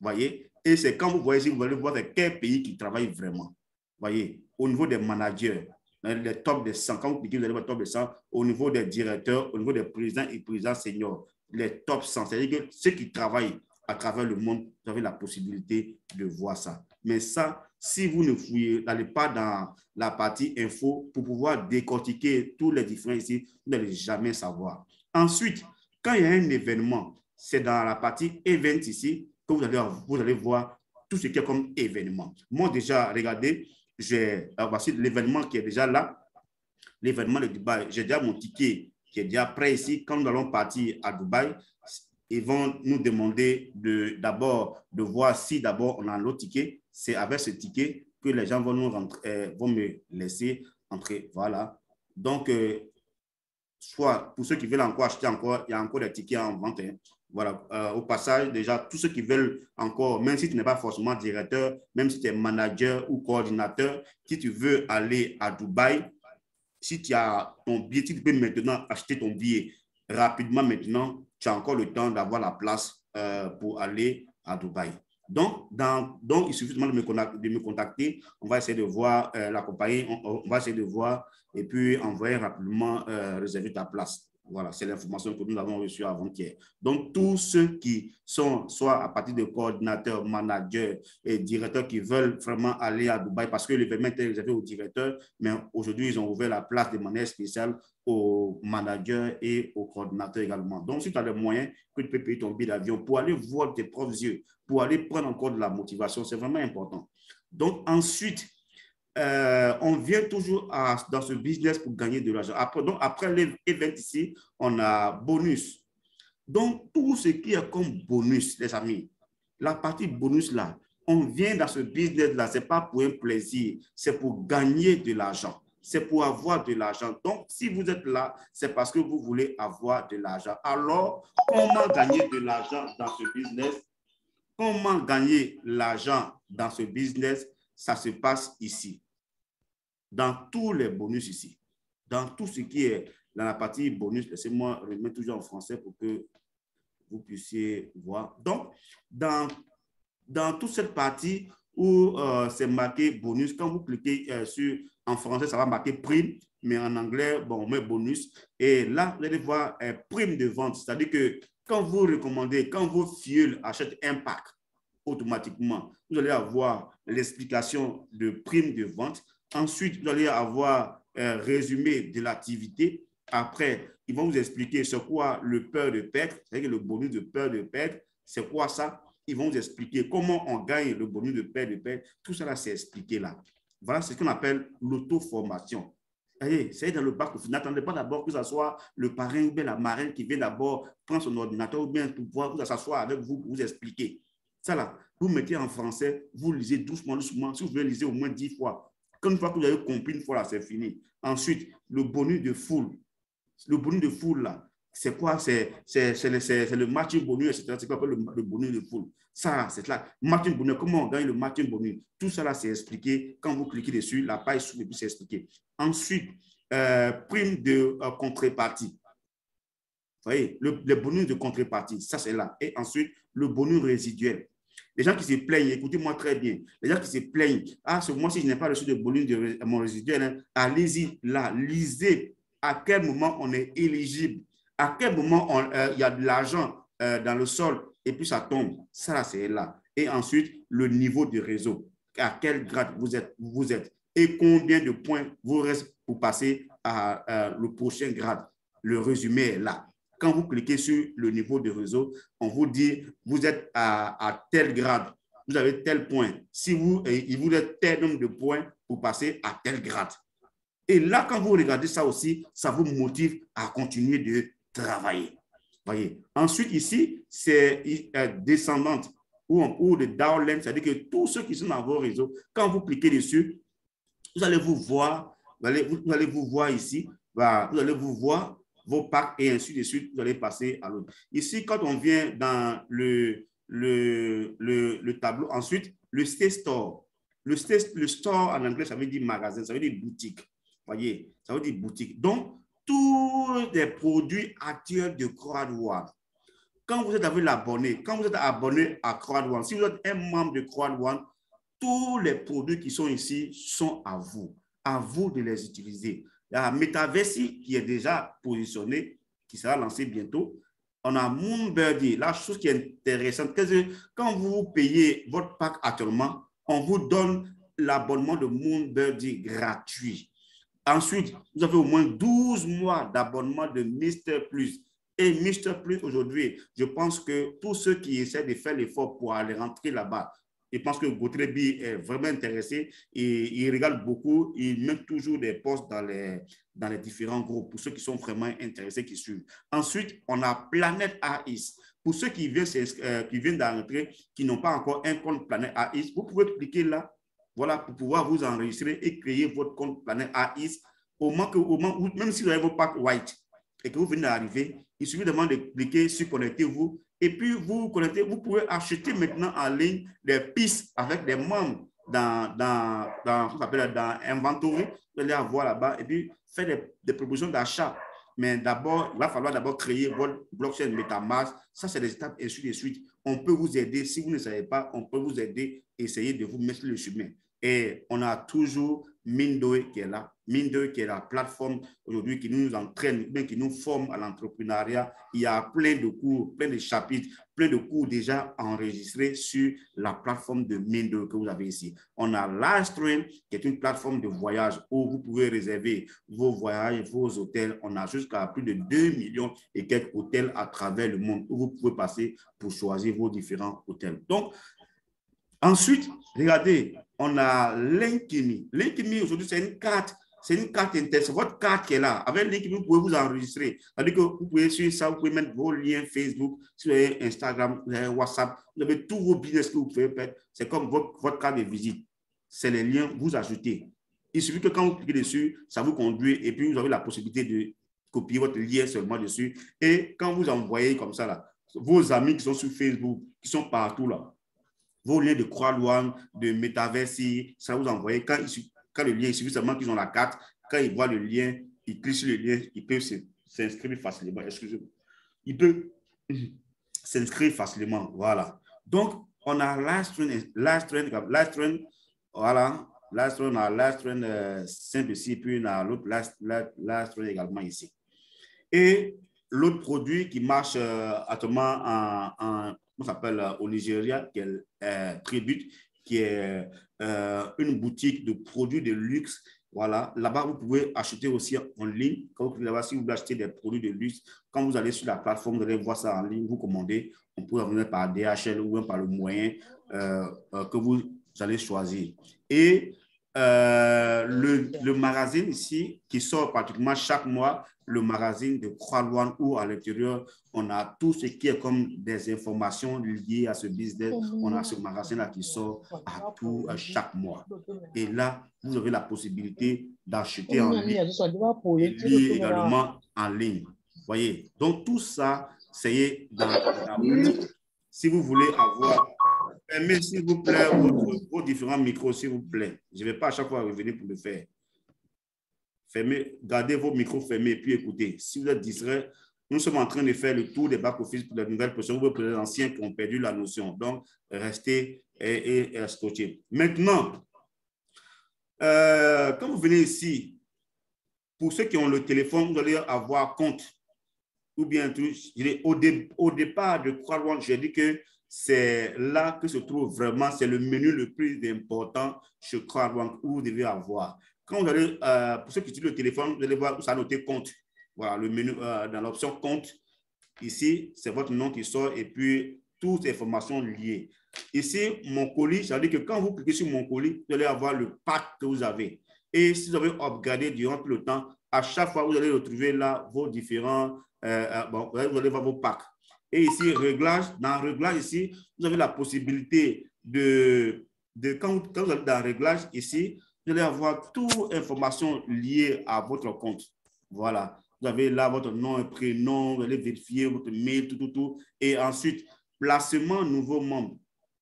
Voyez? Et c'est quand vous voyez ici, vous allez voir quel pays qui travaille vraiment. Voyez? Au niveau des managers, les top des 100, quand vous cliquez, vous allez voir top des 100, au niveau des directeurs, au niveau des présidents et présidents seniors, les top 100, c'est-à-dire que ceux qui travaillent à travers le monde, vous avez la possibilité de voir ça. Mais ça, si vous ne fouillez, n'allez pas dans la partie info pour pouvoir décortiquer tous les différents ici, vous n'allez jamais savoir. Ensuite, quand il y a un événement, c'est dans la partie event ici que vous allez voir tout ce qui est comme événement. Moi, déjà, regardez, voici l'événement qui est déjà là, l'événement de Dubaï. J'ai déjà mon ticket qui est déjà prêt ici. Quand nous allons partir à Dubaï, ils vont nous demander d'abord de voir si d'abord on a l'autre ticket. C'est avec ce ticket que les gens vont vont me laisser entrer. Voilà. Donc, soit pour ceux qui veulent encore acheter encore, il y a encore des tickets en vente. Hein. Voilà, au passage, déjà, tous ceux qui veulent encore, même si tu n'es pas forcément directeur, même si tu es manager ou coordinateur, si tu veux aller à Dubaï, si tu as ton billet, si tu peux maintenant acheter ton billet rapidement maintenant, tu as encore le temps d'avoir la place pour aller à Dubaï. Donc, il suffit seulement de me contacter. On va essayer de voir la compagnie, on va essayer de voir et puis envoyer rapidement réserver ta place. Voilà, c'est l'information que nous avons reçue avant-hier. Donc, tous ceux qui sont soit à partir de coordinateurs, managers et directeurs qui veulent vraiment aller à Dubaï parce que l'événement était réservé aux directeurs, mais aujourd'hui, ils ont ouvert la place de manière spéciale aux managers et aux coordinateurs également. Donc, si tu as les moyens que tu peux payer ton billet d'avion pour aller voir tes propres yeux, pour aller prendre encore de la motivation, c'est vraiment important. Donc, ensuite, on vient toujours dans ce business pour gagner de l'argent. Après l'événement ici, on a bonus. Donc, tout ce qui est comme bonus, les amis, la partie bonus là, on vient dans ce business là, ce n'est pas pour un plaisir, c'est pour gagner de l'argent. C'est pour avoir de l'argent. Donc, si vous êtes là, c'est parce que vous voulez avoir de l'argent. Alors, comment gagner de l'argent dans ce business? Comment gagner l'argent dans ce business? Ça se passe ici. Dans tous les bonus ici. Dans tout ce qui est dans la partie bonus, laissez-moi remettre toujours en français pour que vous puissiez voir. Donc, dans toute cette partie où c'est marqué bonus, quand vous cliquez en français, ça va marquer prime, mais en anglais, bon, on met bonus. Et là, vous allez voir prime de vente. C'est-à-dire que quand vous recommandez, quand vos fioles achètent un pack, automatiquement, vous allez avoir l'explication de prime de vente. Ensuite, vous allez avoir un résumé de l'activité. Après, ils vont vous expliquer c'est quoi le peur de perdre, c'est-à-dire le bonus de peur de perdre, c'est quoi ça? Ils vont vous expliquer comment on gagne le bonus de peur de perdre. Tout ça, c'est expliqué là. Voilà ce qu'on appelle l'auto-formation. C'est dans le bac. N'attendez pas d'abord que ce soit le parrain ou bien la marraine qui vient d'abord prendre son ordinateur ou bien pour pouvoir s'asseoir avec vous pour vous expliquer. Ça là, vous mettez en français, vous lisez doucement, doucement. Si vous voulez lisez au moins 10 fois. Quand une fois que vous avez compris, une fois là, c'est fini. Ensuite, le bonus de foule. Le bonus de foule là, c'est quoi? C'est le matching bonus, etc. C'est quoi le bonus de foule? Ça, c'est là. Matching bonus, comment on gagne le matching bonus? Tout ça là, c'est expliqué. Quand vous cliquez dessus, la page s'ouvre et puis c'est expliqué. Ensuite, prime de contrepartie. Vous voyez, le bonus de contrepartie, ça c'est là. Et ensuite, le bonus résiduel. Les gens qui se plaignent, écoutez-moi très bien, les gens qui se plaignent, ah, ce mois-ci, je n'ai pas reçu de bonus de mon résiduel, hein. Allez-y là, lisez à quel moment on est éligible, à quel moment il y a de l'argent dans le sol et puis ça tombe. Ça là, c'est là. Et ensuite, le niveau de réseau. À quel grade vous êtes et combien de points vous reste pour passer à le prochain grade. Le résumé est là. Quand vous cliquez sur le niveau de réseau, on vous dit, vous êtes à tel grade, vous avez tel point. Si il vous donne tel nombre de points pour passer à tel grade. Et là, quand vous regardez ça aussi, ça vous motive à continuer de travailler. Voyez. Ensuite, ici, c'est descendante ou de downline, c'est-à-dire que tous ceux qui sont dans vos réseaux, quand vous cliquez dessus, vous allez vous voir, vous allez vous voir ici, vous allez vous voir vos packs et ainsi de suite, vous allez passer à l'autre. Ici, quand on vient dans le tableau, ensuite, le Stay Store. Le store en anglais, ça veut dire magasin, ça veut dire boutique. Voyez, ça veut dire boutique. Donc, tous les produits actuels de Croix-Douane. Quand vous êtes avec l'abonné, quand vous êtes abonné à Croix-Douane, si vous êtes un membre de Croix-Douane, tous les produits qui sont ici sont à vous de les utiliser. Il y a Metaversi qui est déjà positionné, qui sera lancé bientôt. On a Moonbirdie. La chose qui est intéressante, quand vous payez votre pack actuellement, on vous donne l'abonnement de Moonbirdie gratuit. Ensuite, vous avez au moins 12 mois d'abonnement de Mister Plus. Et Mister Plus, aujourd'hui, je pense que tous ceux qui essaient de faire l'effort pour aller rentrer là-bas, je pense que Gautrebi est vraiment intéressé et il regarde beaucoup. Il met toujours des posts dans les différents groupes pour ceux qui sont vraiment intéressés, qui suivent. Ensuite, on a Planète AIS. Pour ceux qui viennent d'entrer, qui n'ont pas encore un compte Planète AIS, vous pouvez cliquer là, voilà, pour pouvoir vous enregistrer et créer votre compte Planète AIS. Au moment où, même si vous avez vos packs white et que vous venez d'arriver, il suffit de cliquer sur Connectez-vous. Et puis, vous connectez, vous pouvez acheter maintenant en ligne des pistes avec des membres dans Inventory. Vous allez avoir là-bas et puis faire des propositions d'achat. Mais d'abord, il va falloir d'abord créer votre blockchain MetaMask. Ça, c'est des étapes et ainsi de suite. On peut vous aider. Si vous ne savez pas, on peut vous aider, essayer de vous mettre sur le chemin. Et on a toujours Mindoe qui est là. Mindoe qui est la plateforme aujourd'hui qui nous entraîne, qui nous forme à l'entrepreneuriat. Il y a plein de cours, plein de chapitres, plein de cours déjà enregistrés sur la plateforme de Mindoe que vous avez ici. On a Livestream qui est une plateforme de voyage où vous pouvez réserver vos voyages, vos hôtels. On a jusqu'à plus de 2 millions et quelques hôtels à travers le monde où vous pouvez passer pour choisir vos différents hôtels. Donc, ensuite, regardez, on a Linkimi. Linkimi, aujourd'hui, c'est une carte. C'est une carte interne. C'est votre carte qui est là. Avec Linkimi, vous pouvez vous enregistrer. C'est-à-dire que vous pouvez suivre ça, vous pouvez mettre vos liens Facebook, sur Instagram, WhatsApp. Vous avez tous vos business que vous pouvez faire. C'est comme votre carte de visite. C'est les liens, vous ajoutez. Il suffit que quand vous cliquez dessus, ça vous conduit et puis vous avez la possibilité de copier votre lien seulement dessus. Et quand vous envoyez comme ça, là, vos amis qui sont sur Facebook, qui sont partout là, vos liens de Croix-Douane, de Metaversi, ça vous envoie. Quand le lien, il suffit seulement qu'ils ont la carte. Quand ils voient le lien, ils cliquent sur le lien, ils peuvent s'inscrire facilement. Excusez-moi. Ils peuvent s'inscrire facilement. Voilà. Donc, on a Livestream, voilà. Livestream, on a Livestream simple ici, puis on a l'autre Livestream également ici. Et l'autre produit qui marche actuellement on s'appelle au Nigeria, qui est Tribute, qui est une boutique de produits de luxe. Voilà, là-bas, vous pouvez acheter aussi en ligne. Quand vous là-bas, si vous voulez acheter des produits de luxe, quand vous allez sur la plateforme, vous allez voir ça en ligne, vous commandez. On peut venir par DHL ou même par le moyen que vous allez choisir. Et le magazine ici qui sort pratiquement chaque mois, le magazine de Croix-Louane, où à l'intérieur, on a tout ce qui est comme des informations liées à ce business. On a ce magazine-là qui sort chaque mois. Et là, vous avez la possibilité d'acheter en ligne et lire également en ligne. Voyez, donc tout ça, c'est dans si vous voulez avoir. Fermez, s'il vous plaît, vos différents micros, s'il vous plaît. Je ne vais pas à chaque fois revenir pour le faire. Fermez, gardez vos micros fermés et puis écoutez. Si vous êtes distrait, nous sommes en train de faire le tour des back-office pour les nouvelles personnes ou pour les anciens qui ont perdu la notion. Donc, restez et scotchés. Maintenant, quand vous venez ici, pour ceux qui ont le téléphone, vous allez avoir compte. Ou bien, au départ de Croix-Louane, j'ai dit que c'est là que se trouve vraiment, c'est le menu le plus important chez Croix-Louane où vous devez avoir. Quand vous allez, pour ceux qui utilisent le téléphone, vous allez voir où ça a noté compte. Voilà, le menu dans l'option compte. Ici, c'est votre nom qui sort et puis toutes les informations liées. Ici, mon colis, ça veut dire que quand vous cliquez sur mon colis, vous allez avoir le pack que vous avez. Et si vous avez upgradé durant tout le temps, à chaque fois, vous allez retrouver là vos différents, vous allez voir vos packs. Et ici, réglage. Dans réglage, ici, vous avez la possibilité quand vous allez dans réglage, ici, vous allez avoir toute information liée à votre compte. Voilà. Vous avez là votre nom et prénom, vous allez vérifier votre mail, tout. Et ensuite, placement nouveau membre.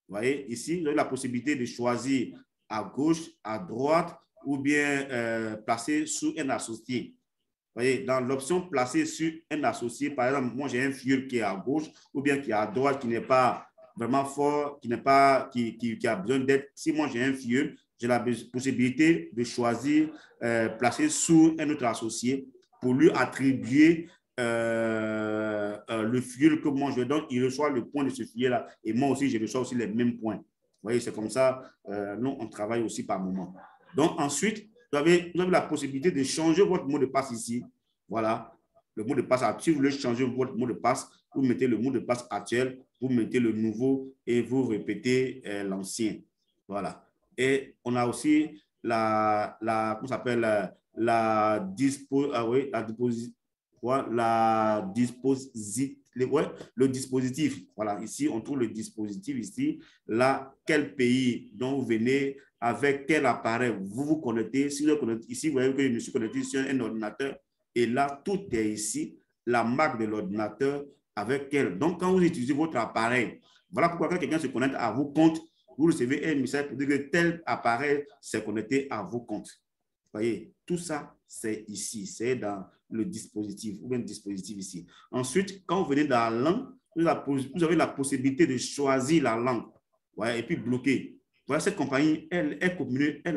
Vous voyez, ici, vous avez la possibilité de choisir à gauche, à droite, ou bien placer sous un associé. Vous voyez, dans l'option placer sur un associé, par exemple, moi j'ai un filleul qui est à gauche ou bien qui est à droite, qui n'est pas vraiment fort, qui a besoin d'aide. Si moi j'ai un filleul, j'ai la possibilité de choisir placer sous un autre associé pour lui attribuer le filleul que moi je donne. Il reçoit le point de ce filleul-là et moi aussi je reçois aussi les mêmes points. Vous voyez, c'est comme ça, nous on travaille aussi par moment. Donc ensuite, vous avez la possibilité de changer votre mot de passe ici. Voilà, le mot de passe. Si vous voulez changer votre mot de passe, vous mettez le mot de passe actuel, vous mettez le nouveau et vous répétez l'ancien. Voilà. Et on a aussi comment s'appelle, le dispositif. Voilà, ici, on trouve le dispositif ici. Là, quel pays dont vous venez, avec quel appareil vous vous connectez. Si vous connectez ici, vous voyez que je me suis connecté sur un ordinateur et là, tout est ici, la marque de l'ordinateur avec quel. Donc, quand vous utilisez votre appareil, voilà pourquoi quand quelqu'un se connecte à vos comptes, vous recevez un message pour dire que tel appareil s'est connecté à vos comptes. Vous voyez, tout ça, c'est ici, c'est dans le dispositif ou bien le dispositif ici. Ensuite, quand vous venez dans la langue, vous avez la possibilité de choisir la langue. Ouais, et puis bloquer. Voilà, cette compagnie, elle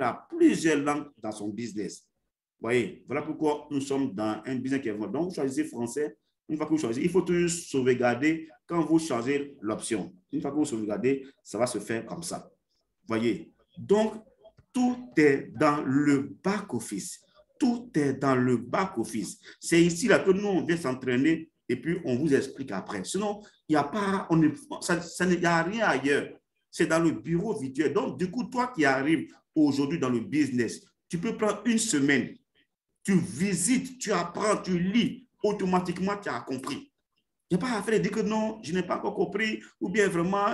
a plusieurs langues dans son business. Vous voyez, voilà pourquoi nous sommes dans un business qui est bon. Donc, vous choisissez français. Une fois que vous choisissez, il faut toujours sauvegarder quand vous changez l'option. Une fois que vous sauvegardez, ça va se faire comme ça. Vous voyez, donc, tout est dans le back-office. Tout est dans le back-office. C'est ici là que nous, on vient s'entraîner et puis on vous explique après. Sinon, il n'y a pas, il n'y a rien ailleurs. C'est dans le bureau virtuel. Donc, du coup, toi qui arrives aujourd'hui dans le business, tu peux prendre une semaine, tu visites, tu apprends, tu lis, automatiquement, tu as compris. Il n'y a pas à faire de dire que non, je n'ai pas encore compris, ou bien vraiment,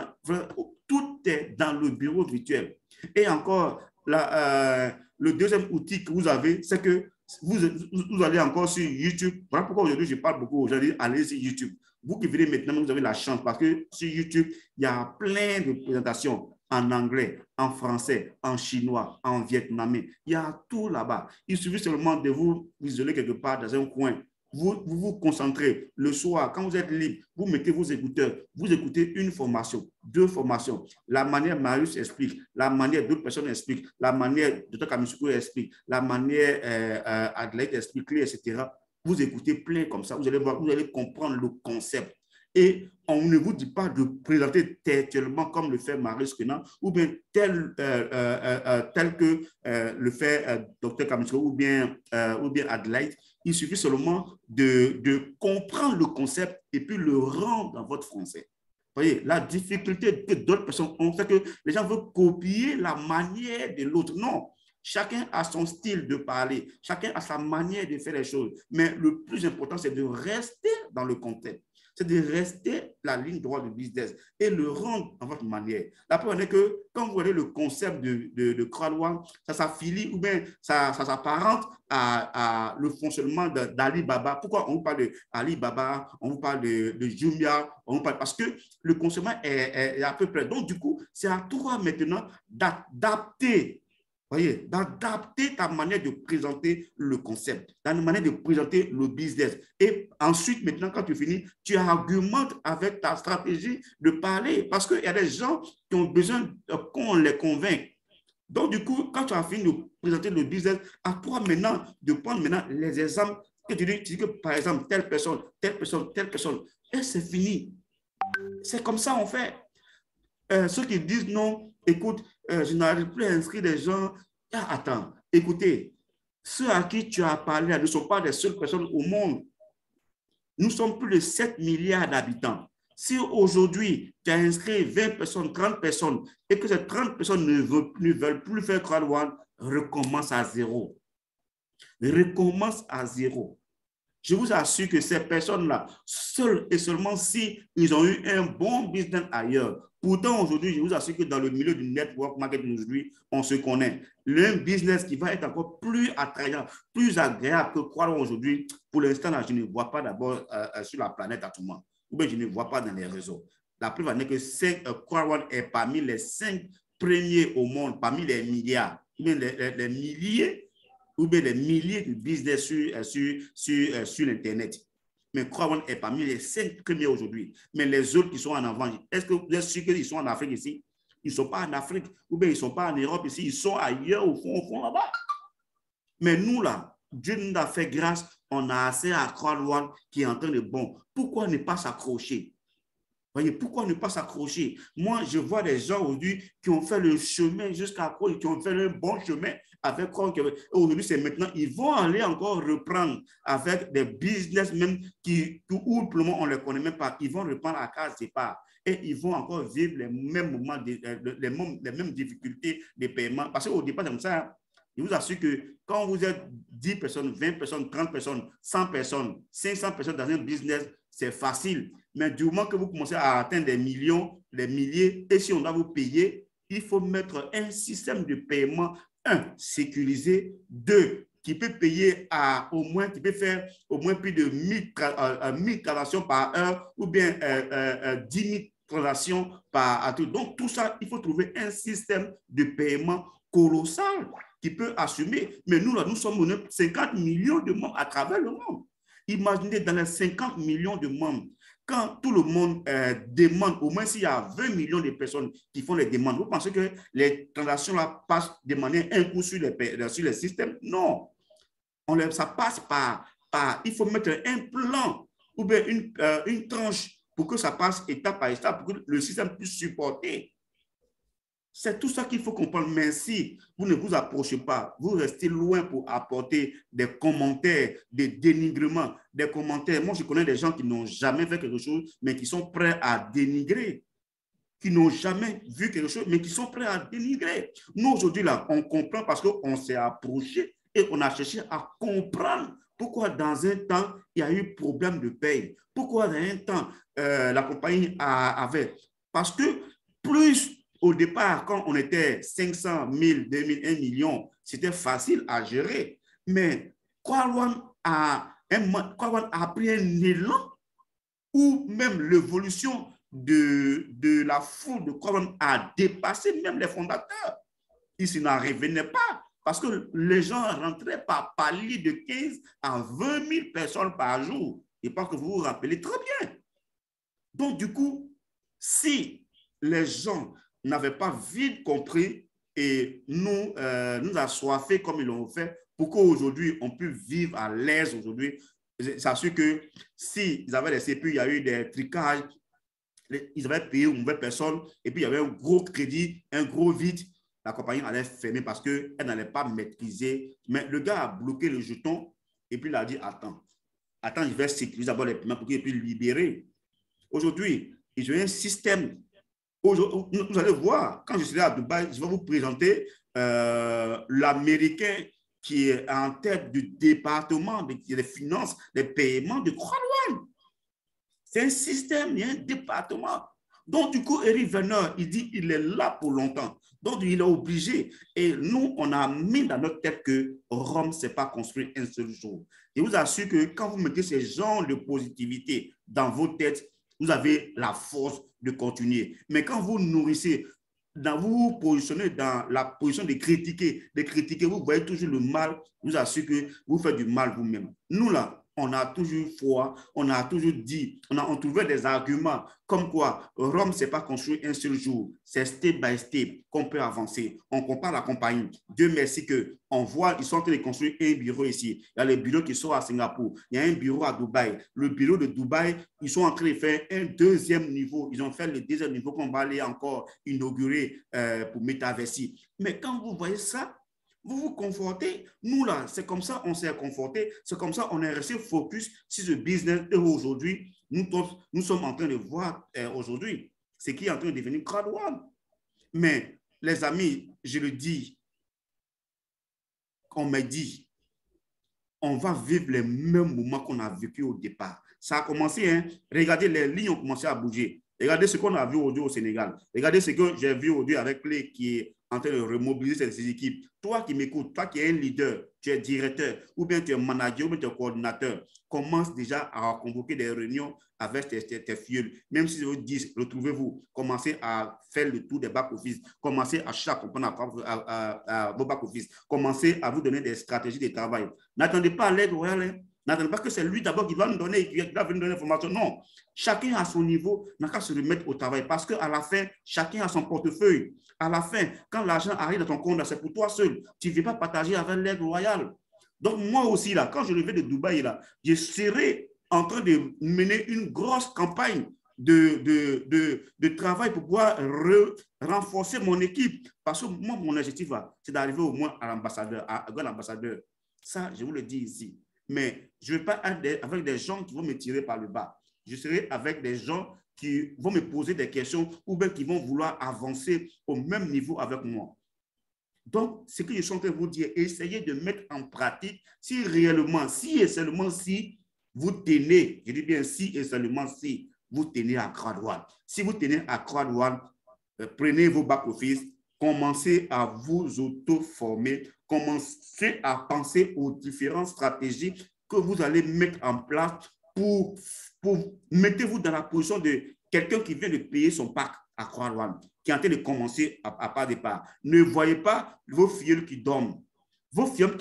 tout est dans le bureau virtuel. Et encore, le deuxième outil que vous avez, c'est que vous allez encore sur YouTube. Voilà pourquoi aujourd'hui, je parle beaucoup aujourd'hui, allez sur YouTube. Vous qui venez maintenant, vous avez la chance parce que sur YouTube, il y a plein de présentations en anglais, en français, en chinois, en vietnamien. Il y a tout là-bas. Il suffit seulement de vous isoler quelque part dans un coin. Vous concentrez le soir, quand vous êtes libre, vous mettez vos écouteurs, vous écoutez une formation, deux formations, la manière Marius explique, la manière d'autres personnes expliquent, la manière Dr. Kamisuko explique, la manière Adelaide explique, etc. Vous écoutez plein comme ça, vous allez voir, vous allez comprendre le concept. Et on ne vous dit pas de présenter textuellement comme le fait Marius Kenan ou bien tel que le fait Dr. Kamisuko ou bien Adelaide. Il suffit seulement de comprendre le concept et puis le rendre dans votre français. Vous voyez, la difficulté que d'autres personnes ont, c'est que les gens veulent copier la manière de l'autre. Non, Chacun a son style de parler. Chacun a sa manière de faire les choses. Mais le plus important, c'est de rester dans le concept. C'est de rester la ligne droite du business et le rendre à votre manière. La preuve est que quand vous voyez le concept de crowdfunding, ça s'affilie ou bien ça s'apparente à le fonctionnement d'Alibaba. Pourquoi on vous parle d'Alibaba, on vous parle de Jumia, on vous parle parce que le fonctionnement est à peu près. Donc, du coup, c'est à toi maintenant d'adapter. Voyez, d'adapter ta manière de présenter le concept, ta manière de présenter le business. Et ensuite, maintenant, quand tu finis, tu argumentes avec ta stratégie de parler parce qu'il y a des gens qui ont besoin qu'on les convainque. Donc, du coup, quand tu as fini de présenter le business, à toi maintenant de prendre maintenant les exemples que tu dis que, par exemple, telle personne, telle personne, telle personne, et c'est fini. C'est comme ça on fait. Ceux qui disent non, écoute, je n'arrive plus à inscrire des gens. Ah, attends, écoutez, ceux à qui tu as parlé ne sont pas les seules personnes au monde. Nous sommes plus de 7 milliards d'habitants. Si aujourd'hui, tu as inscrit 20 personnes, 30 personnes, et que ces 30 personnes ne veulent plus faire crowdfunding, recommence à zéro. Recommence à zéro. Je vous assure que ces personnes-là, seules et seulement si ils ont eu un bon business ailleurs. Pourtant, aujourd'hui, je vous assure que dans le milieu du network marketing, aujourd'hui, on se connaît. Le business qui va être encore plus attrayant, plus agréable que croire aujourd'hui, pour l'instant, je ne vois pas d'abord sur la planète à tout moment. Ou bien je ne vois pas dans les réseaux. La preuve est que Crowdfunding est parmi les 5 premiers au monde, parmi les milliards, les milliers ou bien des milliers de business sur l'Internet. Mais Crowdfunding est parmi les 5 premiers aujourd'hui. Mais les autres qui sont en avant, est-ce que vous êtes sûr qu'ils sont en Afrique ici? Ils ne sont pas en Afrique, ou bien ils ne sont pas en Europe ici, ils sont ailleurs au fond là-bas. Mais nous là, Dieu nous a fait grâce, on a assez à Crowdfunding qui est en train de bon. Pourquoi ne pas s'accrocher? Voyez, pourquoi ne pas s'accrocher? Moi, je vois des gens aujourd'hui qui ont fait le chemin jusqu'à quoi, qui ont fait le bon chemin avec quoi. Aujourd'hui, c'est maintenant, ils vont aller encore reprendre avec des business même où pour le moment, on ne les connaît même pas. Ils vont reprendre à case départ et ils vont encore vivre les mêmes moments, les mêmes difficultés de paiement. Parce qu'au départ, comme ça, je vous assure que quand vous êtes 10 personnes, 20 personnes, 30 personnes, 100 personnes, 500 personnes dans un business, c'est facile. Mais du moment que vous commencez à atteindre des millions, des milliers, et si on doit vous payer, il faut mettre un système de paiement, sécurisé, 2, qui peut payer qui peut faire au moins plus de 1000 transactions par heure ou bien 10 000 transactions par heure. Donc, tout ça, il faut trouver un système de paiement colossal qui peut assumer. Mais nous, là, nous sommes 50 millions de membres à travers le monde. Imaginez dans les 50 millions de membres, quand tout le monde demande, au moins s'il y a 20 millions de personnes qui font les demandes, vous pensez que les transactions là passent de manière un coup sur les systèmes? Non. Ça passe par, il faut mettre un plan ou bien une tranche pour que ça passe étape par étape, pour que le système puisse supporter. C'est tout ça qu'il faut comprendre. Mais si vous ne vous approchez pas, vous restez loin pour apporter des commentaires, des dénigrements, des commentaires. Moi, je connais des gens qui n'ont jamais fait quelque chose, mais qui sont prêts à dénigrer. Qui n'ont jamais vu quelque chose, mais qui sont prêts à dénigrer. Nous, aujourd'hui, là, on comprend parce qu'on s'est approché et on a cherché à comprendre pourquoi dans un temps, il y a eu problème de paye. Pourquoi dans un temps, la compagnie avait. Parce que plus au départ, quand on était 500 000, 2000, 1 million, c'était facile à gérer. Mais Crowdfunding a pris un élan où même l'évolution de la foule de Crowdfunding a dépassé même les fondateurs. Ils n'en revenaient pas parce que les gens rentraient par palier de 15 à 20 000 personnes par jour. Je pense que vous vous rappelez très bien. Donc, du coup, si les gens n'avaient pas vite compris et nous assoiffés comme ils l'ont fait pour qu'aujourd'hui, on puisse vivre à l'aise aujourd'hui. C'est sûr que s'ils avaient laissé, puis il y a eu des tricages, ils avaient payé une nouvelle personne et puis il y avait un gros crédit, un gros vide, la compagnie allait fermer parce qu'elle n'allait pas maîtriser. Mais le gars a bloqué le jeton et puis il a dit, attends, je vais sécuriser d'abord les paiements pour qu'il puisse libérer. Aujourd'hui, ils ont un système. Vous allez voir, quand je serai à Dubaï, je vais vous présenter l'Américain qui est en tête du département des finances, des paiements de Croix-Louane. C'est un système, il y a un département. Donc, du coup, Eric Veneur, il dit qu'il est là pour longtemps. Donc, il est obligé. Et nous, on a mis dans notre tête que Rome ne s'est pas construit un seul jour. Je vous assure que quand vous mettez ces genres de positivité dans vos têtes, vous avez la force de continuer. Mais quand vous nourrissez, vous vous positionnez dans la position de critiquer, vous voyez toujours le mal, je vous assure que vous faites du mal vous-même. Nous, là, on a toujours foi, on a toujours dit, on trouvait des arguments comme quoi Rome ne s'est pas construit un seul jour. C'est step by step qu'on peut avancer. On compare la compagnie. Dieu merci qu'on voit, ils sont en train de construire un bureau ici. Il y a les bureaux qui sont à Singapour. Il y a un bureau à Dubaï. Le bureau de Dubaï, ils sont en train de faire un deuxième niveau. Ils ont fait le deuxième niveau qu'on va aller encore inaugurer pour Metaversi. Mais quand vous voyez ça, vous vous confortez. Nous, là, c'est comme ça on s'est conforté. C'est comme ça on est resté focus sur ce business. Et aujourd'hui, nous sommes en train de voir aujourd'hui ce qui est en train de devenir gradual. Mais, les amis, je le dis, on m'a dit, on va vivre les mêmes moments qu'on a vécu au départ. Ça a commencé, hein? Regardez, les lignes ont commencé à bouger. Regardez ce qu'on a vu aujourd'hui au Sénégal. Regardez ce que j'ai vu aujourd'hui avec Play qui est en train de remobiliser ces équipes. Toi qui m'écoutes, toi qui es un leader, tu es directeur, ou bien tu es manager, ou bien tu es coordinateur, commence déjà à convoquer des réunions avec tes filles. Même si je vous dis, retrouvez-vous, commencez à faire le tour des back-office, commencez à chaque à vos back-office, commencez à vous donner des stratégies de travail. N'attendez pas à l'aide royale, hein. N'attendez pas que c'est lui d'abord qui va nous donner, qui va venir donner l'information. Non, chacun à son niveau n'a qu'à se remettre au travail parce qu'à la fin, chacun a son portefeuille. À la fin, quand l'argent arrive dans ton compte, c'est pour toi seul. Tu ne veux pas partager avec l'aide royale. Donc, moi aussi, là, quand je reviens de Dubaï, là, je serai en train de mener une grosse campagne de travail pour pouvoir renforcer mon équipe. Parce que moi, mon objectif, c'est d'arriver au moins à l'ambassadeur, à l'ambassadeur. Ça, je vous le dis ici. Mais je ne vais pas être avec des gens qui vont me tirer par le bas. Je serai avec des gens qui vont me poser des questions ou bien qui vont vouloir avancer au même niveau avec moi. Donc, ce que je suis en train de vous dire, essayez de mettre en pratique si réellement, si et seulement si vous tenez, je dis bien si et seulement si vous tenez à Croix-Louane. Si vous tenez à Croix-Louane, prenez vos back-office, commencez à vous auto-former, commencez à penser aux différentes stratégies que vous allez mettre en place pour mettez-vous dans la position de quelqu'un qui vient de payer son pack à Croix-Louane, qui est en train de commencer à pas de pas. Ne voyez pas vos filles qui dorment. Vos filles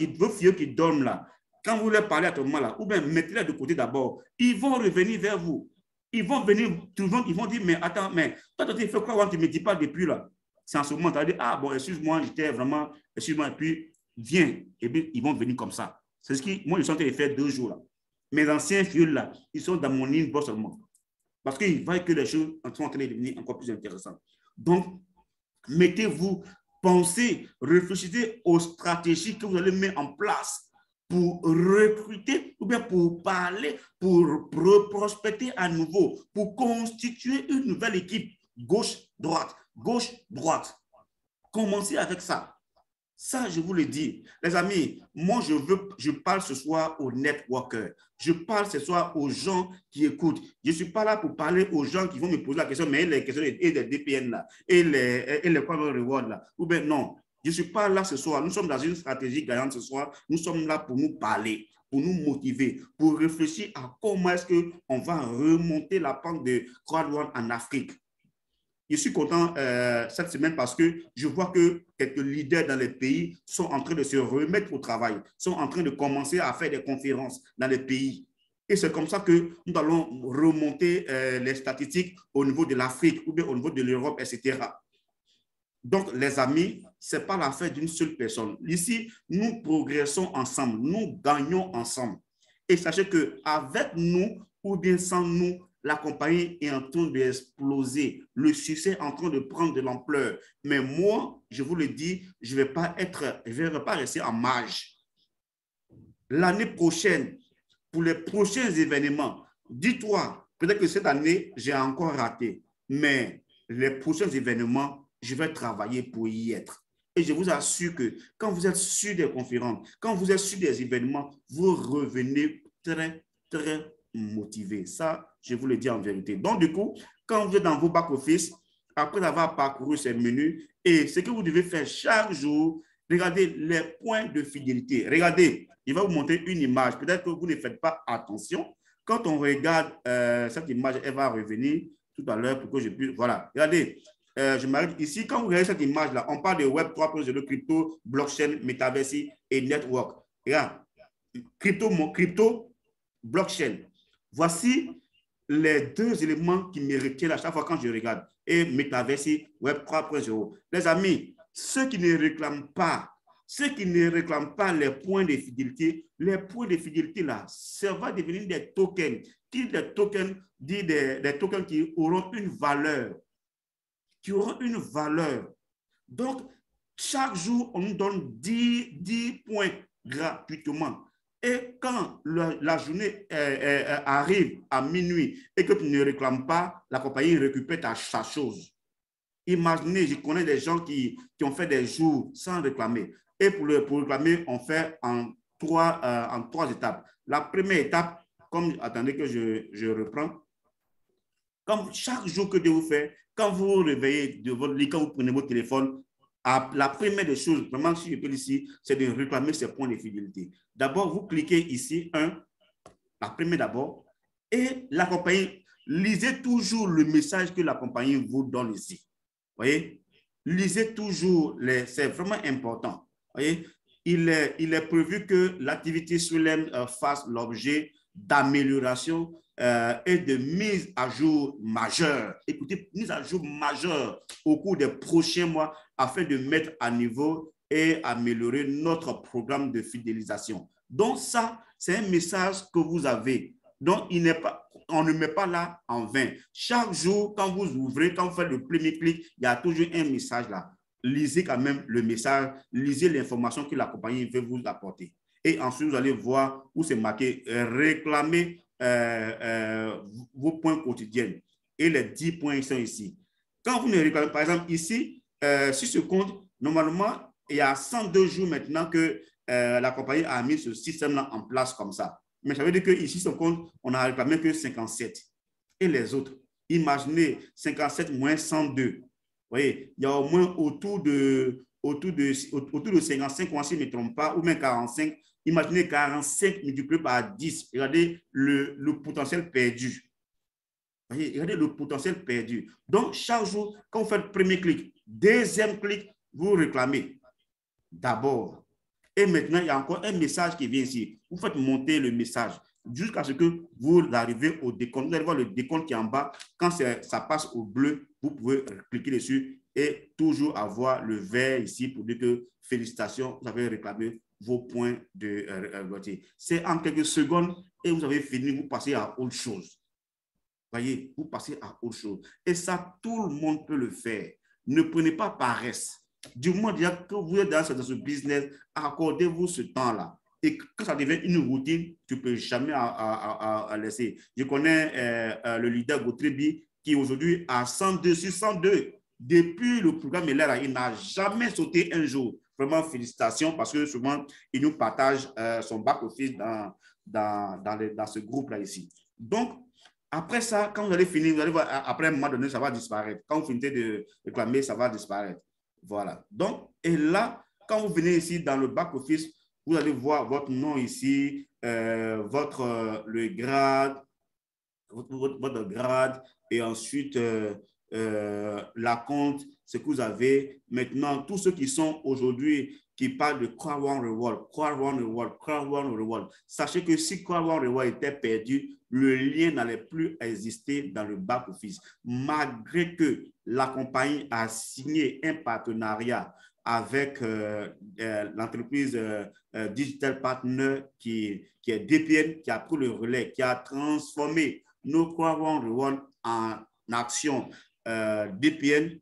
qui dorment là, quand vous leur parlez à ce moment-là, ou bien mettez-les de côté d'abord, ils vont revenir vers vous. Ils vont venir, ils vont dire, mais attends, mais toi, tu fais quoi, tu ne me dis pas depuis là? C'est en ce moment, tu vas dire, ah bon, excuse-moi, j'étais vraiment, excuse-moi, et puis viens, et puis ils vont venir comme ça. C'est ce qui, moi, je suis en train de faire 2 jours là. Mes anciens filles là, ils sont dans mon inbox seulement. Parce qu'ils voient que les choses sont en train de devenir encore plus intéressantes. Donc, mettez-vous, pensez, réfléchissez aux stratégies que vous allez mettre en place pour recruter ou bien pour parler, pour prospecter à nouveau, pour constituer une nouvelle équipe gauche-droite, gauche-droite. Commencez avec ça. Ça, je vous le dis. Les amis, moi, je parle ce soir aux networkers. Je parle ce soir aux gens qui écoutent. Je ne suis pas là pour parler aux gens qui vont me poser la question, mais les questions et des DPN là, et les common reward là. Ou bien non, je ne suis pas là ce soir. Nous sommes dans une stratégie gagnante ce soir. Nous sommes là pour nous parler, pour nous motiver, pour réfléchir à comment est-ce qu'on va remonter la pente de Croix-Louane en Afrique. Je suis content cette semaine parce que je vois que quelques leaders dans les pays sont en train de se remettre au travail, sont en train de commencer à faire des conférences dans les pays. Et c'est comme ça que nous allons remonter les statistiques au niveau de l'Afrique ou bien au niveau de l'Europe, etc. Donc, les amis, ce n'est pas l'affaire d'une seule personne. Ici, nous progressons ensemble, nous gagnons ensemble. Et sachez qu'avec nous ou bien sans nous, la compagnie est en train d'exploser. Le succès est en train de prendre de l'ampleur. Mais moi, je vous le dis, je ne vais pas rester en marge. L'année prochaine, pour les prochains événements, dis-toi, peut-être que cette année, j'ai encore raté. Mais les prochains événements, je vais travailler pour y être. Et je vous assure que quand vous êtes sur des conférences, quand vous êtes sur des événements, vous revenez très, très motivé. Ça, je vous le dis en vérité. Donc, du coup, quand vous êtes dans vos back-office, après avoir parcouru ces menus, et ce que vous devez faire chaque jour, regardez les points de fidélité. Regardez, il va vous montrer une image. Peut-être que vous ne faites pas attention. Quand on regarde cette image, elle va revenir tout à l'heure pour que je puisse... Voilà, regardez. Je m'arrête ici. Quand vous regardez cette image-là, on parle de Web 3.0, crypto, blockchain, metaverse et network. Regarde, crypto, blockchain. Voici les deux éléments qui me retiennent à chaque fois quand je regarde. Et metaverse, Web 3.0. Les amis, ceux qui ne réclament pas les points de fidélité, les points de fidélité là, ça va devenir des tokens. Des tokens qui auront une valeur. Donc, chaque jour, on nous donne 10 points gratuitement. Et quand la journée arrive à minuit et que tu ne réclames pas, la compagnie récupère sa chose. Imaginez, je connais des gens qui ont fait des jours sans réclamer. Et pour réclamer, on fait en trois étapes. La première étape, attendez que je reprends. Comme chaque jour que Dieu vous fait, quand vous vous réveillez de votre lit, quand vous prenez votre téléphone, la première des choses, vraiment, si je peux ici, c'est de réclamer ces points de fidélité. D'abord, vous cliquez ici, la première d'abord, et la compagnie, lisez toujours le message que la compagnie vous donne ici. Vous voyez? Lisez toujours, c'est vraiment important. Vous voyez? Il est prévu que l'activité Solem fasse l'objet d'amélioration et de mise à jour majeure. Écoutez, mise à jour majeure au cours des prochains mois afin de mettre à niveau et améliorer notre programme de fidélisation. Donc ça, c'est un message que vous avez. Donc, on ne met pas là en vain. Chaque jour, quand vous ouvrez, quand vous faites le premier clic, il y a toujours un message là. Lisez quand même le message, lisez l'information que la compagnie veut vous apporter. Et ensuite, vous allez voir où c'est marqué réclamer vos points quotidiens. Et les 10 points sont ici. Quand vous ne réclamez, par exemple, ici, sur ce compte, normalement, il y a 102 jours maintenant que la compagnie a mis ce système-là en place comme ça. Mais ça veut dire qu'ici, ce compte, on n'a réclamé que 57. Et les autres, imaginez 57 moins 102. Vous voyez, il y a au moins autour de 55, si je ne me trompe pas, ou même 45. Imaginez 45 multiplié par 10. Regardez le potentiel perdu. Voyez, regardez le potentiel perdu. Donc, chaque jour, quand vous faites le premier clic, deuxième clic, vous réclamez d'abord. Et maintenant, il y a encore un message qui vient ici. Vous faites monter le message jusqu'à ce que vous arrivez au décompte. Vous allez voir le décompte qui est en bas. Quand ça passe au bleu, vous pouvez cliquer dessus et toujours avoir le vert ici pour dire que félicitations, vous avez réclamé vos points de vote. C'est en quelques secondes et vous avez fini, vous passez à autre chose. Voyez, vous passez à autre chose. Et ça, tout le monde peut le faire. Ne prenez pas paresse. Du moment déjà que vous êtes dans ce business, accordez-vous ce temps-là. Et quand ça devient une routine, tu ne peux jamais laisser. Je connais le leader Gautrebi qui aujourd'hui a 102 sur 102. Depuis le programme est là, il n'a jamais sauté un jour. Vraiment, félicitations parce que souvent, il nous partage son back-office dans ce groupe-là ici. Donc, après ça, quand vous allez finir, vous allez voir, après un moment donné, ça va disparaître. Quand vous finissez de réclamer, ça va disparaître. Voilà. Donc, et là, quand vous venez ici dans le back-office, vous allez voir votre nom ici, le grade, votre grade, et ensuite la compte, ce que vous avez. Maintenant, tous ceux qui sont aujourd'hui, qui parlent de Crowd One Reward. Sachez que si Crowd One Reward était perdu, le lien n'allait plus exister dans le back-office. Malgré que la compagnie a signé un partenariat avec l'entreprise Digital Partner qui est DPN, qui a pris le relais, qui a transformé nos Crowd One Reward en action DPN,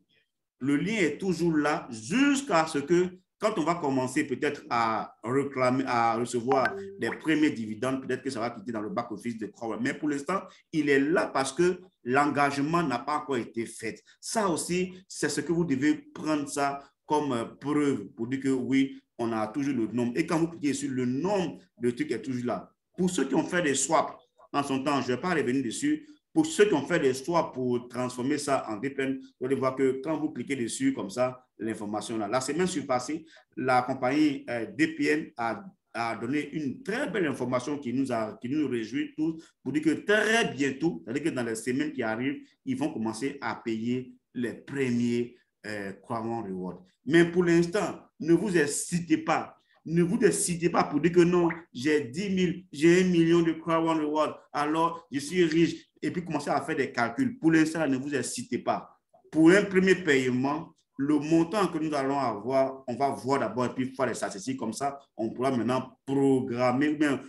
le lien est toujours là jusqu'à ce que quand on va commencer peut-être à recevoir des premiers dividendes, peut-être que ça va quitter dans le back-office de Crowd. Mais pour l'instant, il est là parce que l'engagement n'a pas encore été fait. Ça aussi, c'est ce que vous devez prendre ça comme preuve pour dire que oui, on a toujours le nombre. Et quand vous cliquez sur le nombre, le truc est toujours là. Pour ceux qui ont fait des swaps en son temps, je ne vais pas revenir dessus. Pour ceux qui ont fait des swaps pour transformer ça en VPN, vous allez voir que quand vous cliquez dessus comme ça, l'information là. La semaine passée, la compagnie DPN a donné une très belle information qui nous réjouit tous pour dire que très bientôt, c'est-à-dire que dans les semaines qui arrivent, ils vont commencer à payer les premiers Crown Reward. Mais pour l'instant, ne vous excitez pas. Ne vous excitez pas pour dire que non, j'ai 10 000, j'ai 1 million de Crown Reward, alors je suis riche, et puis commencer à faire des calculs. Pour l'instant, ne vous excitez pas. Pour un premier paiement, le montant que nous allons avoir, on va voir d'abord et puis faire les statistiques comme ça, on pourra maintenant programmer, bien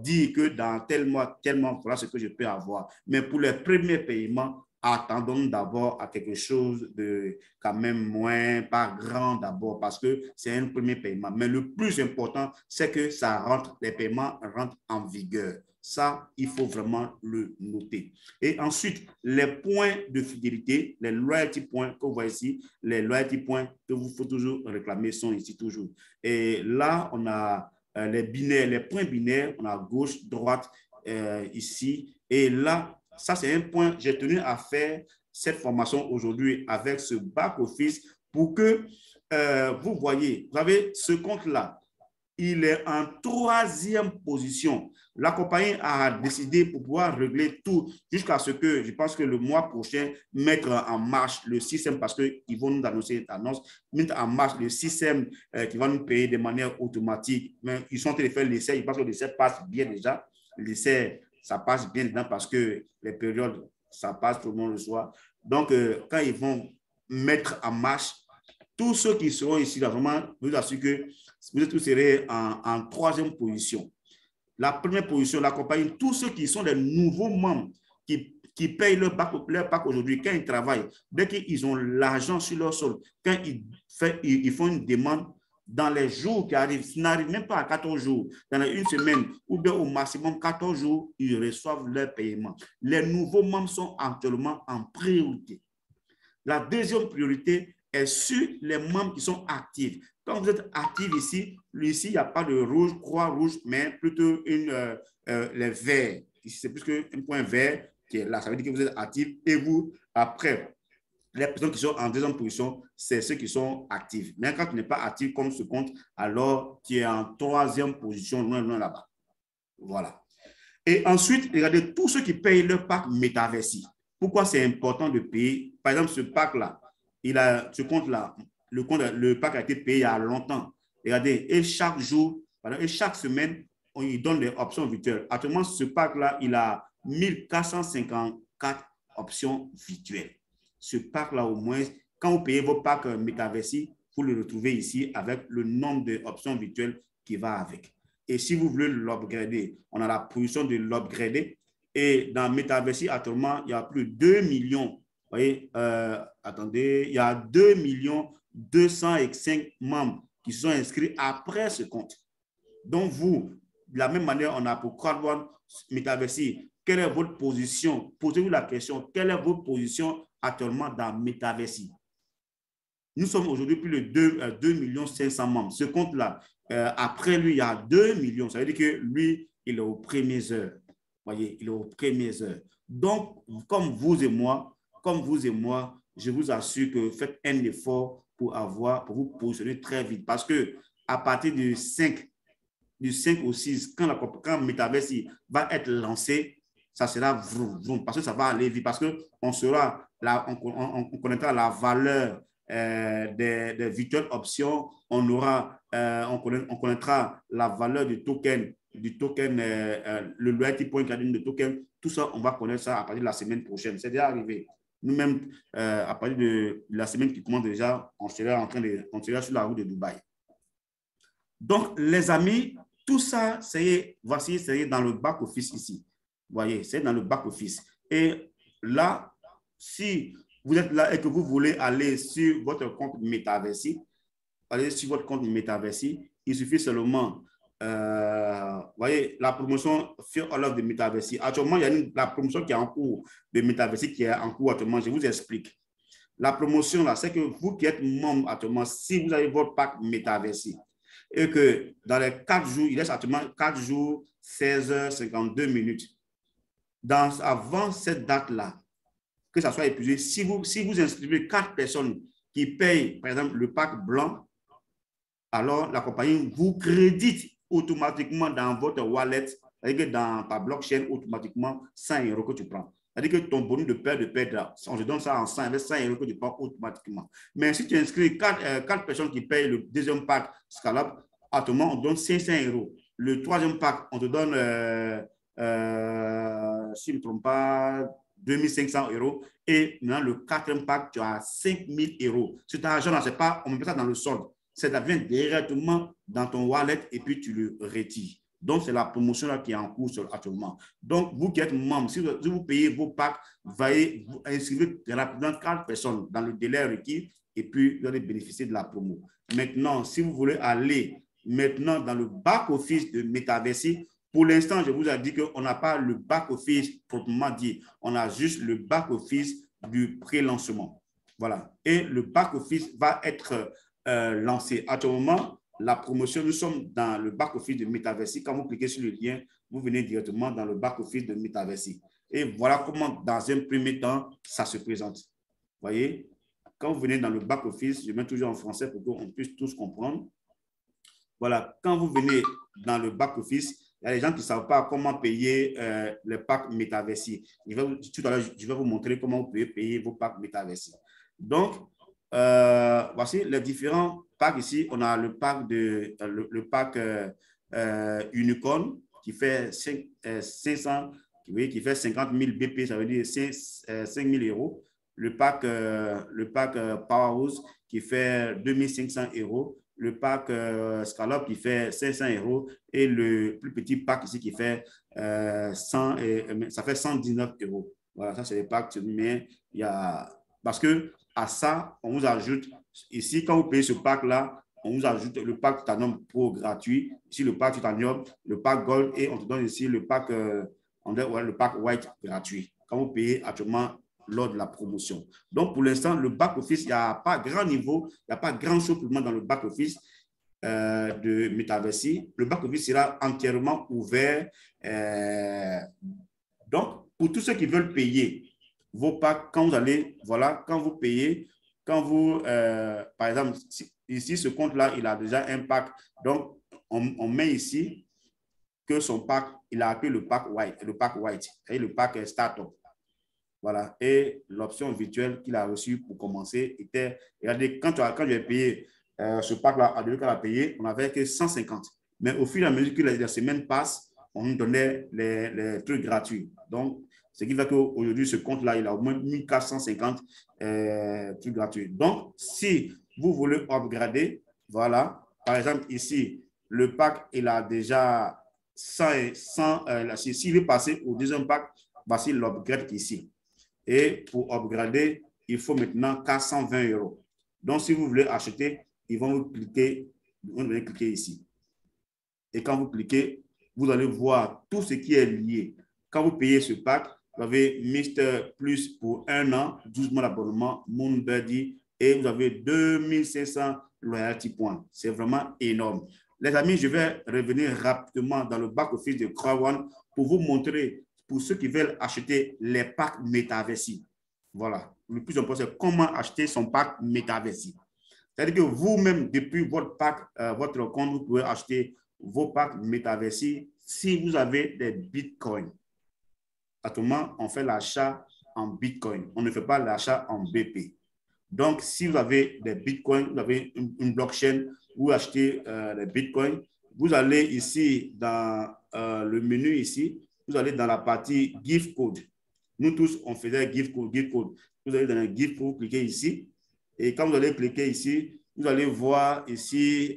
dire que dans tel mois, voilà ce que je peux avoir. Mais pour les premiers paiements, attendons d'abord à quelque chose de quand même moins, pas grand d'abord, parce que c'est un premier paiement. Mais le plus important, c'est que ça rentre, les paiements rentrent en vigueur. Ça, il faut vraiment le noter. Et ensuite, les points de fidélité, les loyalty points que vous voyez ici, les loyalty points que vous faut toujours réclamer sont ici toujours. Et là, on a les binaires, les points binaires, on a gauche, droite ici. Et là, ça, c'est un point, j'ai tenu à faire cette formation aujourd'hui avec ce back-office pour que vous voyez, vous avez ce compte-là, il est en 3e position. La compagnie a décidé pour pouvoir régler tout jusqu'à ce que, je pense que le mois prochain, mettre en marche le système parce qu'ils vont nous annoncer une annonce, mettre en marche le système qui va nous payer de manière automatique. Mais ils sont en train de faire l'essai, je pense que l'essai passe bien déjà. L'essai, ça passe bien dedans parce que les périodes, ça passe, tout le monde le soir. Donc, quand ils vont mettre en marche, tous ceux qui seront ici, là, vraiment, je vous assure que vous tous serez en 3e position. La première position, la compagnie, tous ceux qui sont des nouveaux membres qui payent leur bac aujourd'hui, quand ils travaillent, dès qu'ils ont l'argent sur leur sol, quand ils font une demande, dans les jours qui arrivent, ça n'arrive même pas à 14 jours, dans une semaine ou bien au maximum 14 jours, ils reçoivent leur paiement. Les nouveaux membres sont actuellement en priorité. La deuxième priorité est sur les membres qui sont actifs. Quand vous êtes actif ici, il n'y a pas de rouge, croix rouge, mais plutôt les verts. Ici, c'est plus qu'un point vert qui est là. Ça veut dire que vous êtes actif et vous, après, les personnes qui sont en 2e position, c'est ceux qui sont actifs. Mais quand tu n'es pas actif comme ce compte, alors tu es en 3e position, loin là-bas. Voilà. Et ensuite, regardez tous ceux qui payent leur pack Metaversi. Pourquoi c'est important de payer? Par exemple, ce pack-là, ce compte-là, le pack a été payé il y a longtemps. Regardez, et chaque jour, et chaque semaine, on lui donne des options virtuelles. Actuellement, ce pack-là, il a 1454 options virtuelles. Ce pack-là, au moins, quand vous payez vos packs Metaversi, vous le retrouvez ici avec le nombre d'options virtuelles qui va avec. Et si vous voulez l'upgrader, on a la position de l'upgrader. Et dans Metaversi, actuellement, il y a plus de 2 millions. Vous voyez, attendez, il y a 2 205 membres qui sont inscrits après ce compte. Donc, vous, de la même manière, on a pour CrowdOne Metaversi. Quelle est votre position? Posez-vous la question, quelle est votre position actuellement dans Metaversi? Nous sommes aujourd'hui plus de 2 500 000 membres. Ce compte-là, après lui, il y a 2 millions. Ça veut dire que lui, il est aux premières heures. Vous voyez, il est aux premières heures. Donc, comme vous et moi, je vous assure que faites un effort pour vous positionner très vite. Parce que à partir du 5 au 6, quand Metaversi va être lancé, ça sera vroom, vroom, parce que ça va aller vite. Parce qu'on on connaîtra la valeur des virtual options, on connaîtra la valeur du token, le loyalty point de token, tout ça, on va connaître ça à partir de la semaine prochaine. C'est déjà arrivé. Nous-mêmes, à partir de la semaine qui commence déjà, on sera sur la route de Dubaï. Donc, les amis, tout ça, voici, c'est dans le back-office ici. Vous voyez, c'est dans le back-office. Et là, si vous êtes là et que vous voulez aller sur votre compte Metaversi, il suffit seulement, vous voyez, la promotion Fear of Love de Metaversi. Actuellement, il y a la promotion qui est en cours de Metaversi qui est en cours actuellement. Je vous explique. La promotion, là, c'est que vous qui êtes membre actuellement, si vous avez votre pack Metaversi et que dans les 4 jours, il reste actuellement 4 jours, 16h52. Avant cette date-là, que ça soit épuisé, si vous inscrivez 4 personnes qui payent, par exemple, le pack blanc, alors la compagnie vous crédite automatiquement dans votre wallet, c'est-à-dire que dans ta blockchain, automatiquement 100 € que tu prends. C'est-à-dire que ton bonus de perdre, on te donne ça en 100, avec 100 € que tu prends automatiquement. Mais si tu inscris 4 personnes qui payent le deuxième pack Scalab, automatiquement, on te donne 500 €. Le troisième pack, on te donne, si je ne me trompe pas, 2500 €. Et maintenant, le quatrième pack, tu as 5000 €. Cet argent-là, c'est pas, on met ça dans le solde. Ça vient directement dans ton wallet et puis tu le retires. Donc, c'est la promotion là qui est en cours actuellement. Donc, vous qui êtes membre, si vous payez vos packs, veuillez inscrire rapidement 4 personnes dans le délai requis et puis vous allez bénéficier de la promo. Maintenant, si vous voulez aller maintenant dans le back-office de Metaversi, pour l'instant, je vous ai dit qu'on n'a pas le back-office proprement dit. On a juste le back-office du pré-lancement. Voilà. Et le back-office va être lancé. À ce moment, la promotion, nous sommes dans le back-office de Metaversi. Quand vous cliquez sur le lien, vous venez directement dans le back-office de Metaversi. Et voilà comment, dans un premier temps, ça se présente. Vous voyez, quand vous venez dans le back-office, je mets toujours en français pour qu'on puisse tous comprendre. Voilà, quand vous venez dans le back-office, il y a des gens qui ne savent pas comment payer les packs Metaversi. Tout à l'heure, je vais vous montrer comment vous pouvez payer vos packs Metaversi. Donc, voici les différents packs ici. On a le pack Unicorn qui fait 500, qui fait 50 000 BP, ça veut dire 5 000 €. Le pack Powerhouse qui fait 2500 €. Le pack Scallop qui fait 500 € et le plus petit pack ici qui fait 119 €. Voilà, ça c'est les packs, mais il y a, parce que à ça, on vous ajoute, ici, quand vous payez ce pack-là, on vous ajoute le pack Titanium Pro gratuit, ici le pack Titanium, le pack Gold, et on te donne ici le pack, le pack White gratuit, quand vous payez actuellement lors de la promotion. Donc, pour l'instant, le back-office, il n'y a pas grand niveau, il n'y a pas grand-chose pour le moment dans le back-office de Metaversi. Le back-office sera entièrement ouvert. Donc, pour tous ceux qui veulent payer vos packs, quand vous allez, voilà, quand vous payez, quand vous, par exemple, ici, ce compte-là, il a déjà un pack. Donc, on met ici que son pack, il a appelé le pack White et le pack Startup. Voilà. Et l'option virtuelle qu'il a reçue pour commencer était, regardez, quand j'ai payé ce pack-là, à celui qu'on a payé, on n'avait que 150. Mais au fur et à mesure que les semaines passent, on nous donnait les trucs gratuits. Donc, ce qui fait qu'aujourd'hui, ce compte-là, il a au moins 1450 trucs gratuits. Donc, si vous voulez upgrader, voilà, par exemple, ici, le pack, il a déjà 100, s'il est passé au deuxième pack, voici l'upgrade ici. Et pour upgrader, il faut maintenant 420 €. Donc, si vous voulez acheter, ils vont vous cliquer ici. Et quand vous cliquez, vous allez voir tout ce qui est lié. Quand vous payez ce pack, vous avez Mister Plus pour 1 an, 12 mois d'abonnement, Moonbirdie, et vous avez 2500 loyalty points. C'est vraiment énorme. Les amis, je vais revenir rapidement dans le back-office de Crowd1 pour vous montrer, pour ceux qui veulent acheter les packs Metaversi. Voilà. Le plus important, c'est comment acheter son pack Metaversi. C'est-à-dire que vous-même, depuis votre pack, votre compte, vous pouvez acheter vos packs Metaversi si vous avez des bitcoins. Actuellement, on fait l'achat en bitcoin. On ne fait pas l'achat en BP. Donc, si vous avez des bitcoins, vous avez une blockchain, vous achetez les bitcoins, vous allez ici dans le menu ici, vous allez dans la partie gift code. Nous tous, on faisait gift code. Vous allez dans le gift code, cliquez ici. Et quand vous allez cliquer ici, vous allez voir ici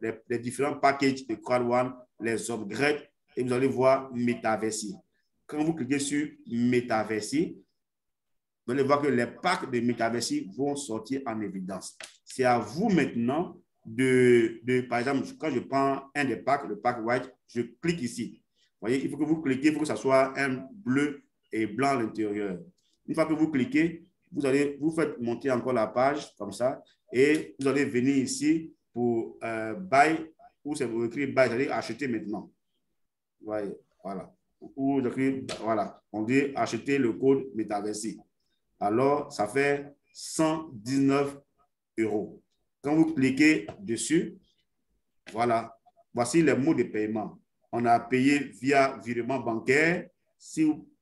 les différents packages de Crowd1, les upgrades, et vous allez voir Metaversi. Quand vous cliquez sur Metaversi, vous allez voir que les packs de Metaversi vont sortir en évidence. C'est à vous maintenant par exemple, quand je prends un des packs, le pack White, je clique ici. Vous voyez, il faut que vous cliquez, il faut que ça soit un bleu et blanc à l'intérieur. Une fois que vous cliquez, vous faites monter encore la page comme ça et vous allez venir ici pour buy, ou c'est pour écrire buy, c'est-à-dire acheter maintenant. Voyez, voilà. Ou voilà, on dit acheter le code Metaversi. Alors, ça fait 119 €. Quand vous cliquez dessus, voilà, voici les modes de paiement. On a payé via virement bancaire,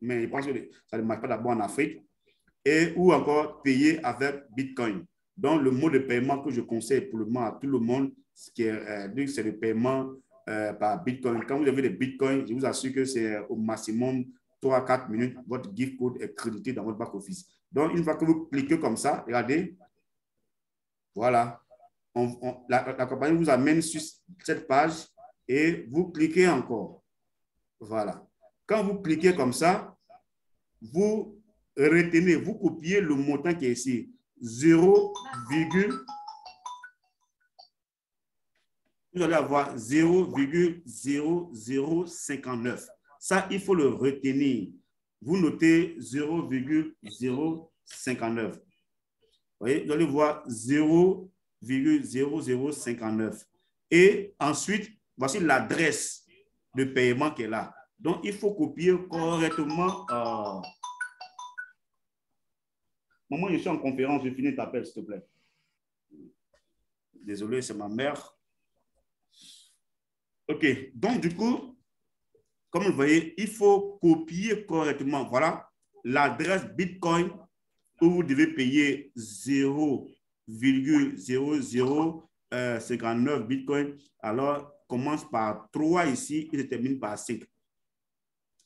mais je pense que ça ne marche pas d'abord en Afrique, et ou encore payer avec Bitcoin. Donc, le mode de paiement que je conseille pour le moment à tout le monde, c'est le paiement par Bitcoin. Quand vous avez des Bitcoins, je vous assure que c'est au maximum 3 à 4 minutes, votre gift code est crédité dans votre back-office. Donc, une fois que vous cliquez comme ça, regardez, voilà, la compagnie vous amène sur cette page et vous cliquez encore. Voilà. Quand vous cliquez comme ça, vous retenez, vous copiez le montant qui est ici, 0, vous allez avoir 0,0059. Ça, il faut le retenir. Vous notez 0,059. Vous voyez, vous allez voir 0,0059. Et ensuite, voici l'adresse de paiement qui est là. Donc, il faut copier correctement. Maman, je suis en conférence, je finis ta appel, s'il te plaît. Désolé, c'est ma mère. OK, donc du coup, comme vous voyez, il faut copier correctement. Voilà l'adresse Bitcoin où vous devez payer 0,0059 Bitcoin. Alors, commence par 3 ici et se termine par 5.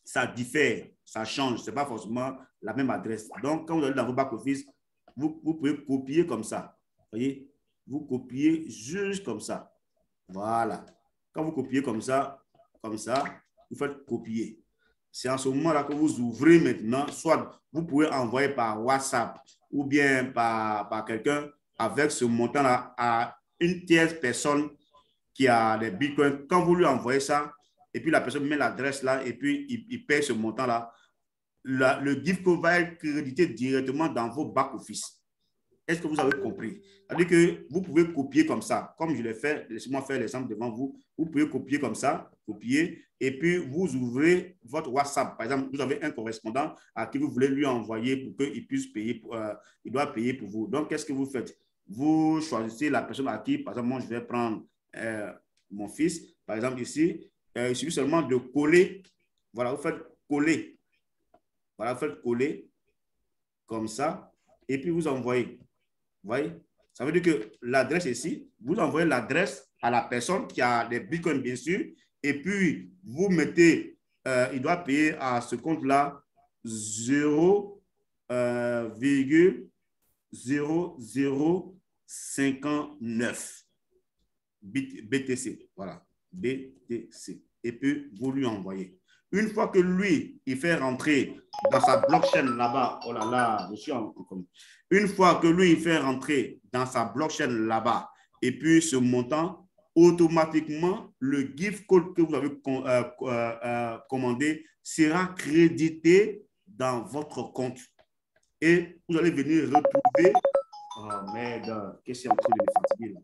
Ça diffère, ça change. Ce n'est pas forcément la même adresse. Donc, quand vous allez dans vos back-office, vous pouvez copier comme ça. Vous voyez, vous copiez juste comme ça. Voilà. Quand vous copiez comme ça, vous faites copier. C'est en ce moment-là que vous ouvrez maintenant, soit vous pouvez envoyer par WhatsApp ou bien par quelqu'un avec ce montant-là à une tierce personne qui a des bitcoins. Quand vous lui envoyez ça, et puis la personne met l'adresse là, et puis il paye ce montant-là, le gift code va être crédité directement dans vos back-office. Est-ce que vous avez compris? C'est-à-dire que vous pouvez copier comme ça, comme je l'ai fait, laissez-moi faire l'exemple devant vous. Vous pouvez copier comme ça, copier, et puis vous ouvrez votre WhatsApp. Par exemple, vous avez un correspondant à qui vous voulez lui envoyer pour qu'il puisse payer, il doit payer pour vous. Donc, qu'est-ce que vous faites? Vous choisissez la personne à qui, par exemple, moi, je vais prendre mon fils, par exemple, ici, il suffit seulement de coller. Voilà, vous faites coller. Voilà, vous faites coller comme ça, et puis vous envoyez. Vous voyez? Ça veut dire que l'adresse ici, vous envoyez l'adresse à la personne qui a des bitcoins, bien sûr, et puis vous mettez, il doit payer à ce compte-là 0,0059 BTC. Voilà, BTC. Et puis vous lui envoyez. Une fois que lui, il fait rentrer dans sa blockchain là-bas, oh là là, je suis en... Une fois que lui, il fait rentrer dans sa blockchain là-bas, et puis ce montant, automatiquement, le gift code que vous avez commandé sera crédité dans votre compte. Et vous allez venir retrouver... Oh merde, qu'est-ce qui est en train de me fatiguer là?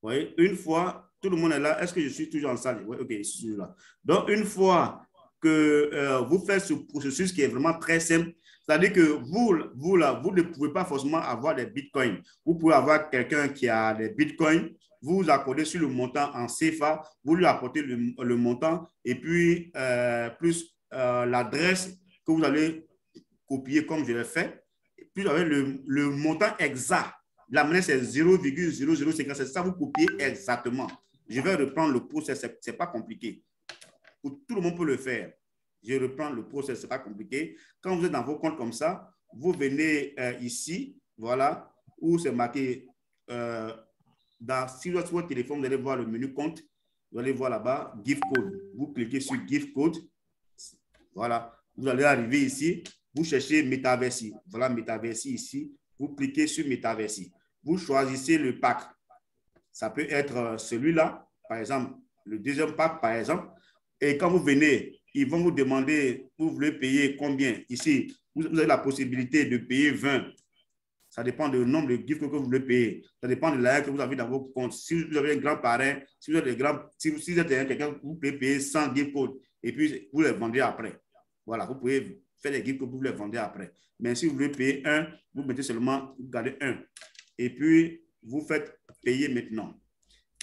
Vous voyez, une fois, tout le monde est là. Est-ce que je suis toujours en salle? Oui, OK, je suis là. Donc, une fois que vous faites ce processus qui est vraiment très simple, c'est-à-dire que vous ne pouvez pas forcément avoir des bitcoins. Vous pouvez avoir quelqu'un qui a des bitcoins, vous accordez sur le montant en CFA, vous lui apportez le montant et puis plus l'adresse que vous allez copier comme je l'ai fait, puis vous avez le montant exact. La monnaie, c'est 0,0057. Ça, vous copiez exactement. Je vais reprendre le process. Ce n'est pas compliqué. Tout le monde peut le faire. Je reprends le process. Ce n'est pas compliqué. Quand vous êtes dans vos comptes comme ça, vous venez ici, voilà, où c'est marqué, si vous êtes sur votre téléphone, vous allez voir le menu compte. Vous allez voir là-bas, gift code. Vous cliquez sur gift code. Voilà. Vous allez arriver ici. Vous cherchez Metaversi. Voilà, Metaversi ici. Vous cliquez sur Metaversi. Vous choisissez le pack. Ça peut être celui-là, par exemple, le deuxième pack, par exemple. Et quand vous venez, ils vont vous demander, vous voulez payer combien. Ici, vous avez la possibilité de payer 20. Ça dépend du nombre de gift que vous voulez payer. Ça dépend de l'argent que vous avez dans vos comptes. Si vous avez un grand parrain, si vous êtes quelqu'un, vous pouvez payer 100 gift codes et puis vous les vendez après. Voilà, vous pouvez faire des gift codes, vous les vendez après. Mais si vous voulez payer un, vous mettez seulement, vous gardez un. Et puis, vous faites payer maintenant.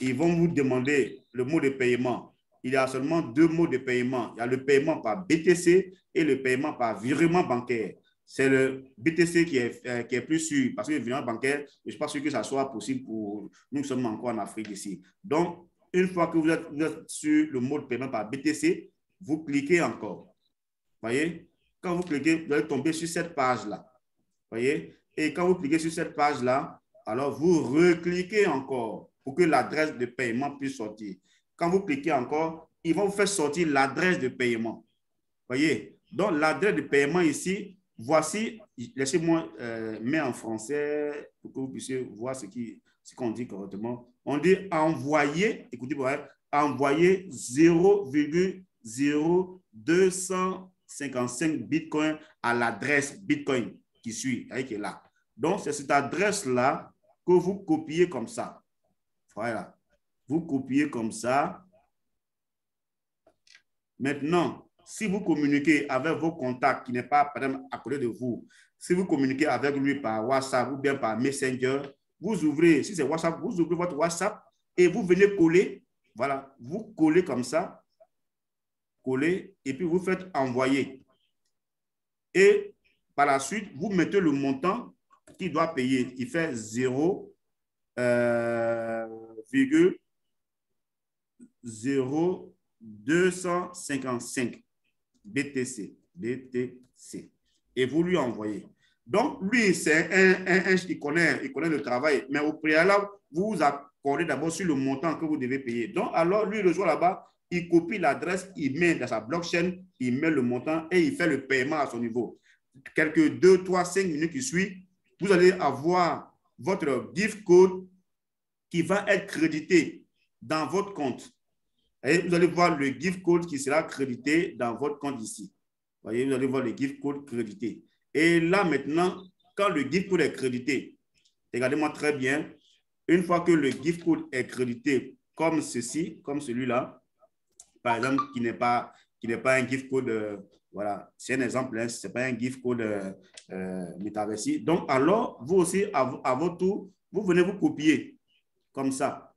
Ils vont vous demander le mot de paiement. Il y a seulement 2 mots de paiement. Il y a le paiement par BTC et le paiement par virement bancaire. C'est le BTC qui est plus sûr parce que le virement bancaire, je ne suis pas sûr que ça soit possible pour nous. Nous sommes encore en Afrique ici. Donc, une fois que vous êtes sur le mot de paiement par BTC, vous cliquez encore. Voyez? Quand vous cliquez, vous allez tomber sur cette page-là. Voyez? Et quand vous cliquez sur cette page-là, alors vous recliquez encore pour que l'adresse de paiement puisse sortir. Quand vous cliquez encore, ils vont vous faire sortir l'adresse de paiement. Voyez? Donc, l'adresse de paiement ici, voici, laissez-moi mettre en français pour que vous puissiez voir ce qu'on dit correctement. On dit envoyer, écoutez, envoyer 0,0255 Bitcoin à l'adresse Bitcoin qui suit, qui est là. Donc, c'est cette adresse-là que vous copiez comme ça. Voilà. Vous copiez comme ça. Maintenant, si vous communiquez avec vos contacts qui n'est pas, par exemple, à côté de vous, si vous communiquez avec lui par WhatsApp ou bien par Messenger, vous ouvrez, si c'est WhatsApp, vous ouvrez votre WhatsApp et vous venez coller. Voilà, vous collez comme ça, collez, et puis vous faites envoyer. Et par la suite, vous mettez le montant qu'il doit payer. Il fait 0,0255 BTC. Et vous lui envoyez. Donc, lui, c'est il connaît le travail, mais au préalable, vous vous accordez d'abord sur le montant que vous devez payer. Donc, alors, lui, le jour là-bas, il copie l'adresse, il met dans sa blockchain, il met le montant et il fait le paiement à son niveau. Quelques 2, 3, 5 minutes qui suivent, vous allez avoir votre gift code qui va être crédité dans votre compte. Et vous allez voir le gift code qui sera crédité dans votre compte ici. Voyez, vous allez voir le gift code crédité. Et là, maintenant, quand le gift code est crédité, regardez-moi très bien, une fois que le gift code est crédité comme ceci, comme celui-là, par exemple, qui n'est pas un gift code, voilà, c'est un exemple, hein, ce n'est pas un gift code Metaversi. Donc, alors, vous aussi, à votre tour, vous venez vous copier comme ça.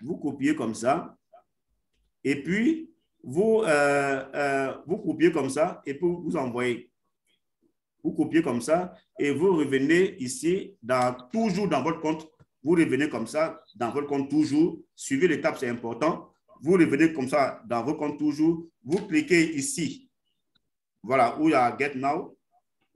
Vous copiez comme ça. Et puis, vous copiez comme ça et puis vous envoyez. Vous copiez comme ça et vous revenez ici, toujours dans votre compte. Vous revenez comme ça dans votre compte toujours. Suivez l'étape, c'est important. Vous revenez comme ça dans votre compte toujours. Vous cliquez ici. Voilà, où il y a Get Now.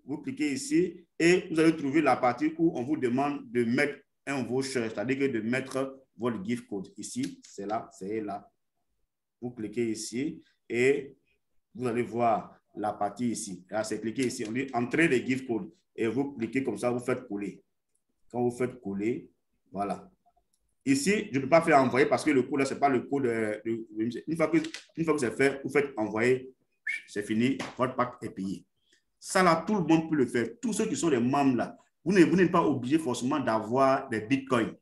Vous cliquez ici et vous allez trouver la partie où on vous demande de mettre un voucher, c'est-à-dire que de mettre votre gift code. Ici, c'est là, c'est là. Vous cliquez ici et vous allez voir la partie ici. Là, c'est cliqué ici. On dit entrer les gift codes et vous cliquez comme ça, vous faites coller. Quand vous faites coller, voilà. Ici, je ne peux pas faire envoyer parce que le code là, ce n'est pas le code. Une fois que c'est fait, vous faites envoyer, c'est fini, votre pack est payé. Ça là, tout le monde peut le faire. Tous ceux qui sont des membres là, vous n'êtes pas obligé forcément d'avoir des bitcoins.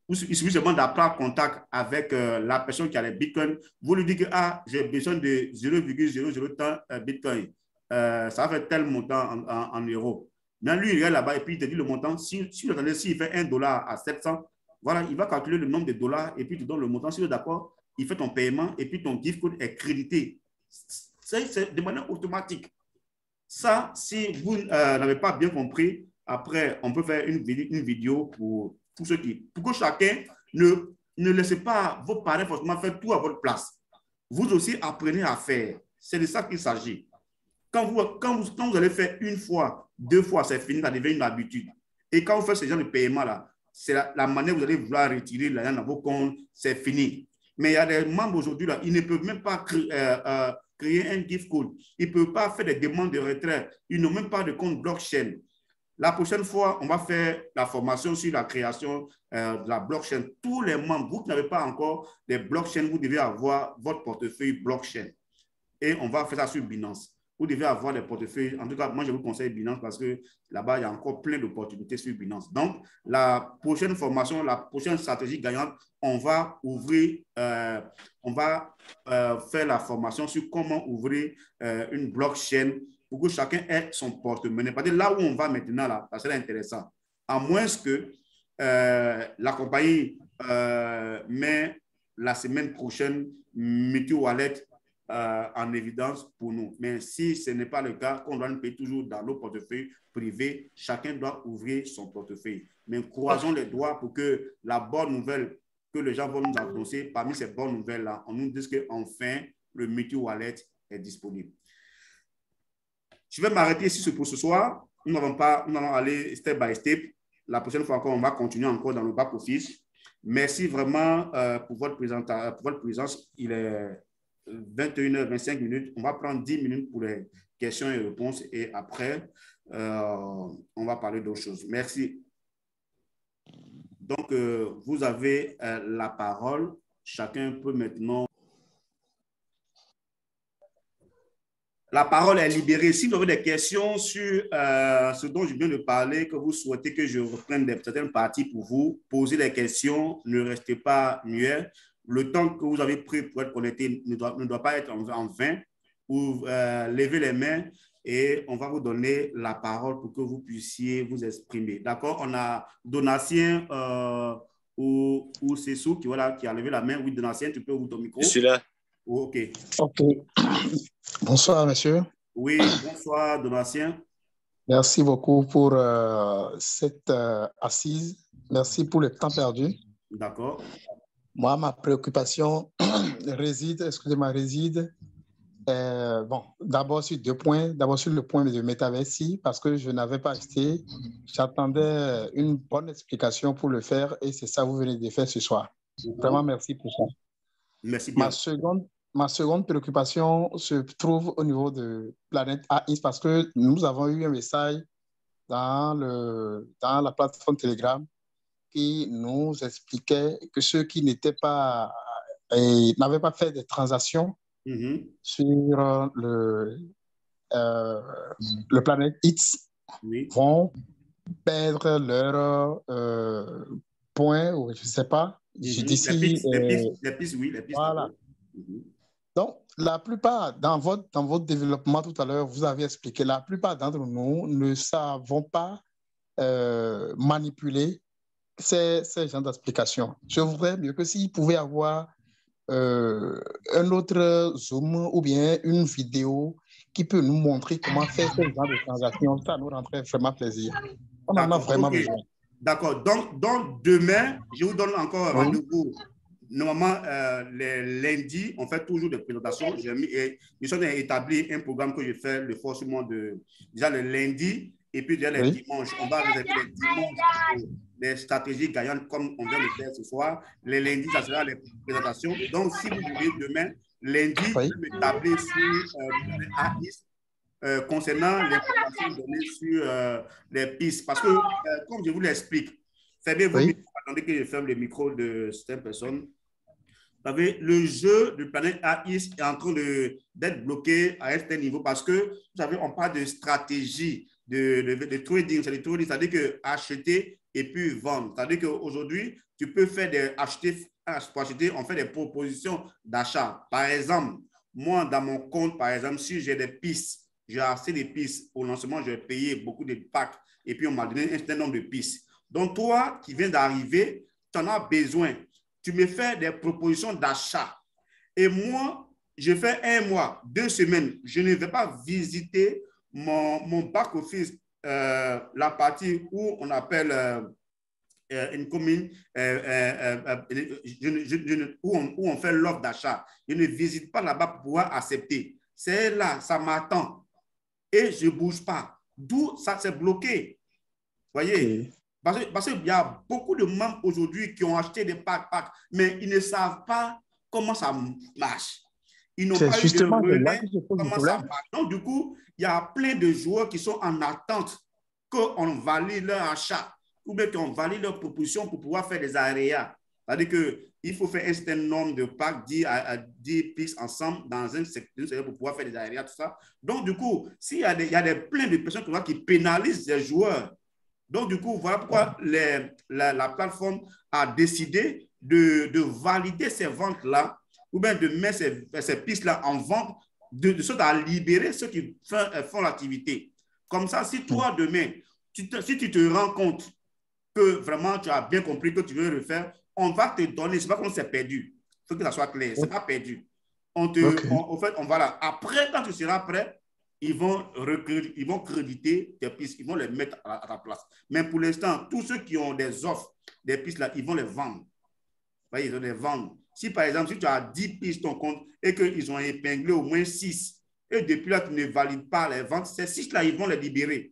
Il suffit seulement d'apprendre contact avec la personne qui a les bitcoins. Vous lui dites que j'ai besoin de 0,00 tant bitcoin. Ça va faire tel montant en euros. Mais lui, il est là-bas et puis il te dit le montant. S'il fait $1 à 700, voilà, il va calculer le nombre de dollars et puis il te donne le montant. Si tu es d'accord, il fait ton paiement et puis ton gift code est crédité. C'est de manière automatique. Ça, si vous n'avez pas bien compris, après, on peut faire une vidéo pour que chacun ne laissez pas vos parents forcément faire tout à votre place. Vous aussi apprenez à faire. C'est de ça qu'il s'agit. Quand vous allez faire une fois, 2 fois, c'est fini, ça devient une habitude. Et quand vous faites ce genre de paiement-là, c'est la manière où vous allez vouloir retirer l'argent dans vos comptes, c'est fini. Mais il y a des membres aujourd'hui, là, ils ne peuvent même pas créer un gift code. Ils ne peuvent pas faire des demandes de retrait. Ils n'ont même pas de compte blockchain. La prochaine fois, on va faire la formation sur la création de la blockchain. Tous les membres, vous qui n'avez pas encore des blockchains, vous devez avoir votre portefeuille blockchain. Et on va faire ça sur Binance. Vous devez avoir des portefeuilles. En tout cas, moi, je vous conseille Binance parce que là-bas, il y a encore plein d'opportunités sur Binance. Donc, la prochaine formation, la prochaine stratégie gagnante, on va ouvrir, on va faire la formation sur comment ouvrir une blockchain pour que chacun ait son porte-monnaie. Parce que là où on va maintenant, là, ça serait intéressant. À moins que la compagnie met la semaine prochaine MutuWallet en évidence pour nous. Mais si ce n'est pas le cas, qu'on doit nous payer toujours dans nos portefeuilles privés, chacun doit ouvrir son portefeuille. Mais croisons les doigts pour que la bonne nouvelle que les gens vont nous annoncer, parmi ces bonnes nouvelles-là, on nous dise qu'enfin, le MutuWallet est disponible. Je vais m'arrêter ici pour ce soir. Nous allons aller step by step. La prochaine fois encore, on va continuer encore dans le back-office. Merci vraiment pour votre présence. Il est 21h25. On va prendre 10 minutes pour les questions et réponses et après, on va parler d'autres choses. Merci. Donc, vous avez la parole. Chacun peut maintenant... La parole est libérée. Si vous avez des questions sur ce dont je viens de parler, que vous souhaitez que je reprenne certaines parties pour vous, posez des questions, ne restez pas muets. Le temps que vous avez pris pour être connecté ne doit pas être en vain. Vous levez les mains et on va vous donner la parole pour que vous puissiez vous exprimer. D'accord? On a Donatien ou Cessou qui a levé la main. Oui, Donatien, tu peux ouvrir ton micro. Je suis là. Oh, OK. OK. Bonsoir, monsieur. Oui, bonsoir, Donatien. Merci beaucoup pour cette assise. Merci pour le temps perdu. D'accord. Moi, ma préoccupation réside d'abord sur 2 points. D'abord sur le point de Metaversi, parce que je n'avais pas acheté. J'attendais une bonne explication pour le faire et c'est ça que vous venez de faire ce soir. Vraiment, merci pour ça. Merci bien. Ma seconde préoccupation se trouve au niveau de Planète AX parce que nous avons eu un message dans la plateforme Telegram qui nous expliquait que ceux qui n'avaient pas fait des transactions sur le Planète X vont perdre leur points, ou je ne sais pas. Les pistes, oui, les pistes. Voilà. Donc, la plupart, dans votre développement tout à l'heure, vous avez expliqué, la plupart d'entre nous ne savons pas manipuler ces genres d'explications. Je voudrais mieux que s'il pouvait y avoir un autre Zoom ou bien une vidéo qui peut nous montrer comment faire ce genre de transactions. Ça nous rendrait vraiment plaisir. On en a vraiment besoin. D'accord. Donc, demain, je vous donne encore un rendez-vous. Normalement, les lundis, on fait toujours des présentations. J'ai établi un programme que je fais le forcément déjà le lundi et puis déjà les dimanches. On va réserver les dimanches des stratégies gagnantes comme on vient de faire ce soir. Les lundis, ça sera les présentations. Donc, si vous voulez demain, lundi, je vais m'établir sur AIS concernant les informations données sur les pistes. Parce que, comme je vous l'explique, fermez vos micros, attendez que je ferme le micro de certaines personnes. Vous savez, le jeu de Planète AX est en train d'être bloqué à un certain niveau parce que, vous savez, on parle de stratégie de trading. C'est-à-dire que acheter et puis vendre. C'est-à-dire qu'aujourd'hui, tu peux faire pour acheter, on fait des propositions d'achat. Par exemple, moi, dans mon compte, par exemple, si j'ai des pistes, j'ai acheté des pistes au lancement, je vais payer beaucoup de packs et puis on m'a donné un certain nombre de pistes. Donc, toi qui viens d'arriver, tu en as besoin. Tu me fais des propositions d'achat. Et moi, je fais 1 mois, 2 semaines. Je ne vais pas visiter mon back-office, la partie où on appelle une commune, où on fait l'offre d'achat. Je ne visite pas là-bas pour pouvoir accepter. C'est là, ça m'attend. Et je ne bouge pas. D'où ça s'est bloqué. Vous voyez? Parce qu'il y a beaucoup de membres aujourd'hui qui ont acheté des packs, mais ils ne savent pas comment ça marche. Ils n'ont pas eu de relais comment ça marche. Donc, du coup, il y a plein de joueurs qui sont en attente qu'on valide leur achat ou bien qu'on valide leur proposition pour pouvoir faire des aréas. C'est-à-dire qu'il faut faire un certain nombre de packs, 10 pistes ensemble dans un secteur pour pouvoir faire des aréas, tout ça. Donc, du coup, s'il y a plein de personnes qui pénalisent les joueurs, donc, du coup, voilà pourquoi la plateforme a décidé de valider ces ventes-là ou bien de mettre ces pistes-là en vente, de sorte à libérer ceux qui font l'activité. Comme ça, si toi, demain, si tu te rends compte que vraiment tu as bien compris que tu veux le faire, on va te donner, c'est pas comme c'est perdu. Il faut que ça soit clair, c'est pas perdu. En fait, on va là. Après, quand tu seras prêt, ils vont créditer tes pistes, ils vont les mettre à ta place. Mais pour l'instant, tous ceux qui ont des offres, des pistes là, ils vont les vendre. Ils vont les vendre. Si par exemple, si tu as 10 pistes ton compte et qu'ils ont épinglé au moins 6, et depuis là, tu ne valides pas les ventes, ces 6 là, ils vont les libérer.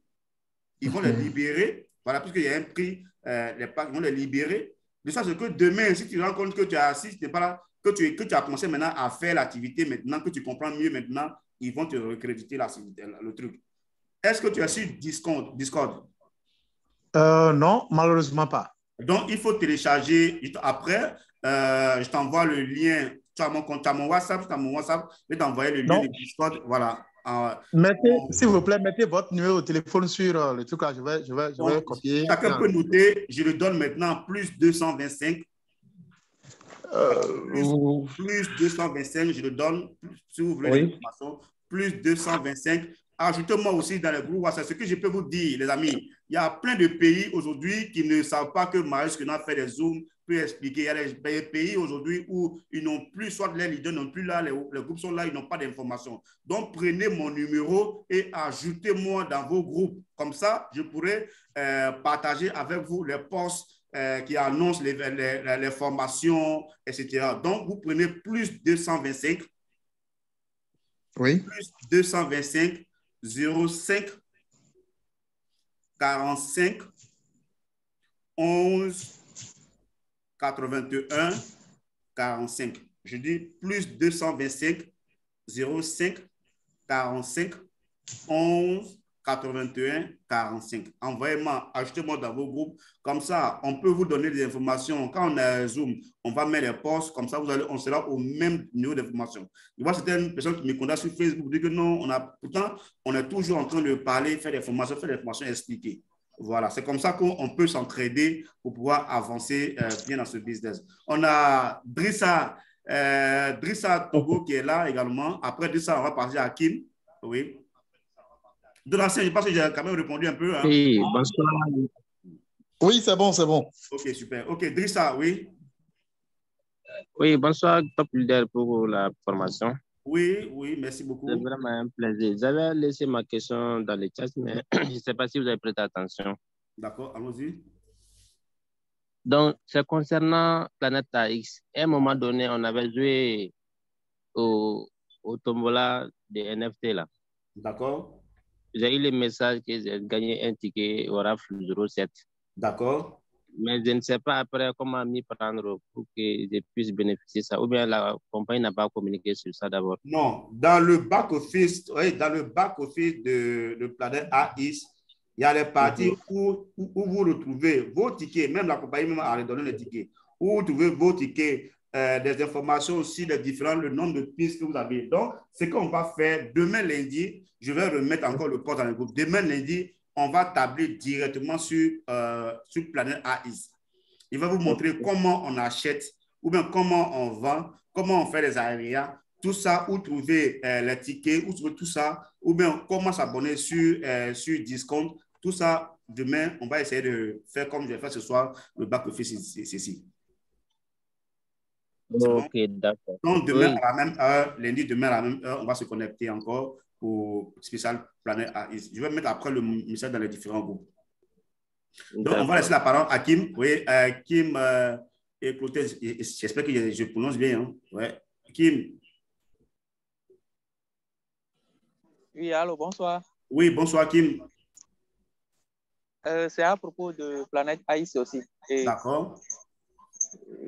Ils vont les libérer, voilà, puisqu'il y a un prix, les packs, ils vont les libérer. De sorte que demain, si tu te rends compte que tu as 6, tu n'es pas là, que tu as commencé maintenant à faire l'activité maintenant, que tu comprends mieux maintenant, ils vont te recréditer le truc. Est-ce que tu as su Discord? Non, malheureusement pas. Donc, il faut télécharger. Après, je t'envoie le lien. Tu as mon WhatsApp, je vais t'envoyer le lien de Discord. Voilà. S'il vous plaît, mettez votre numéro de téléphone sur le truc là. Je vais copier. Chacun peut noter. Je le donne maintenant, plus 225. Plus 225, je le donne, si vous voulez l'information, plus 225. Ajoutez-moi aussi dans le groupe WhatsApp. Ce que je peux vous dire, les amis, il y a plein de pays aujourd'hui qui ne savent pas que Marius Kena fait des Zooms, peut expliquer. Il y a des pays aujourd'hui où ils n'ont plus, soit les leaders n'ont plus là, les groupes sont là, ils n'ont pas d'informations. Donc, prenez mon numéro et ajoutez-moi dans vos groupes. Comme ça, je pourrai partager avec vous les posts qui annoncent les formations, etc. Donc, vous prenez plus 225. Oui. Plus 225 05 45 11 81 45. Je dis plus 225 05 45 11 81 45. Envoyez-moi, ajoutez-moi dans vos groupes. Comme ça, on peut vous donner des informations. Quand on a un Zoom, on va mettre les posts. Comme ça, on sera au même niveau d'information. Je vois certaines personnes qui me contactent sur Facebook disent que non, pourtant, on est toujours en train de parler, faire des formations, expliquer. Voilà, c'est comme ça qu'on peut s'entraider pour pouvoir avancer bien dans ce business. On a Drissa Togo qui est là également. Après Drissa, on va passer à Kim. Oui. De l'ancien, je pense que j'ai quand même répondu un peu. Hein. Oui, bonsoir. Oui, c'est bon, c'est bon. Ok, super. Ok, Drissa, oui. Oui, bonsoir, Top Leader, pour la formation. Oui, oui, merci beaucoup. C'est vraiment un plaisir. J'avais laissé ma question dans le chat, mais je ne sais pas si vous avez prêté attention. D'accord, allons-y. Donc, c'est concernant Planète AX. À un moment donné, on avait joué au tombola des NFT là. D'accord. J'ai eu le message que j'ai gagné un ticket au RAF 07. D'accord. Mais je ne sais pas après comment m'y prendre pour que je puisse bénéficier de ça. Ou bien la compagnie n'a pas communiqué sur ça d'abord. Non, dans le back-office, de Planète AX, il y a les parties où vous retrouvez vos tickets, même la compagnie même a redonné les tickets, où vous trouvez vos tickets, des informations aussi, le nombre de pistes que vous avez. Donc, ce qu'on va faire demain lundi, je vais remettre encore le post dans le groupe. Demain lundi, on va tabler directement sur Planète AX. Il va vous montrer comment on achète ou bien comment on vend, comment on fait les aréas, tout ça, où trouver les tickets, où trouver tout ça, ou bien comment s'abonner sur Discount. Tout ça, demain, on va essayer de faire comme je vais faire ce soir, le back-office ici. Ok, d'accord. Donc, demain à la même heure, lundi, demain à la même heure, on va se connecter encore pour spécial Planète AX. Je vais mettre après le message dans les différents groupes. Donc, on va laisser la parole à Kim. Oui, Kim et Clotilde, j'espère que je prononce bien. Hein? Ouais. Kim. Oui, allô, bonsoir. Oui, bonsoir, Kim. C'est à propos de Planète AX aussi. D'accord.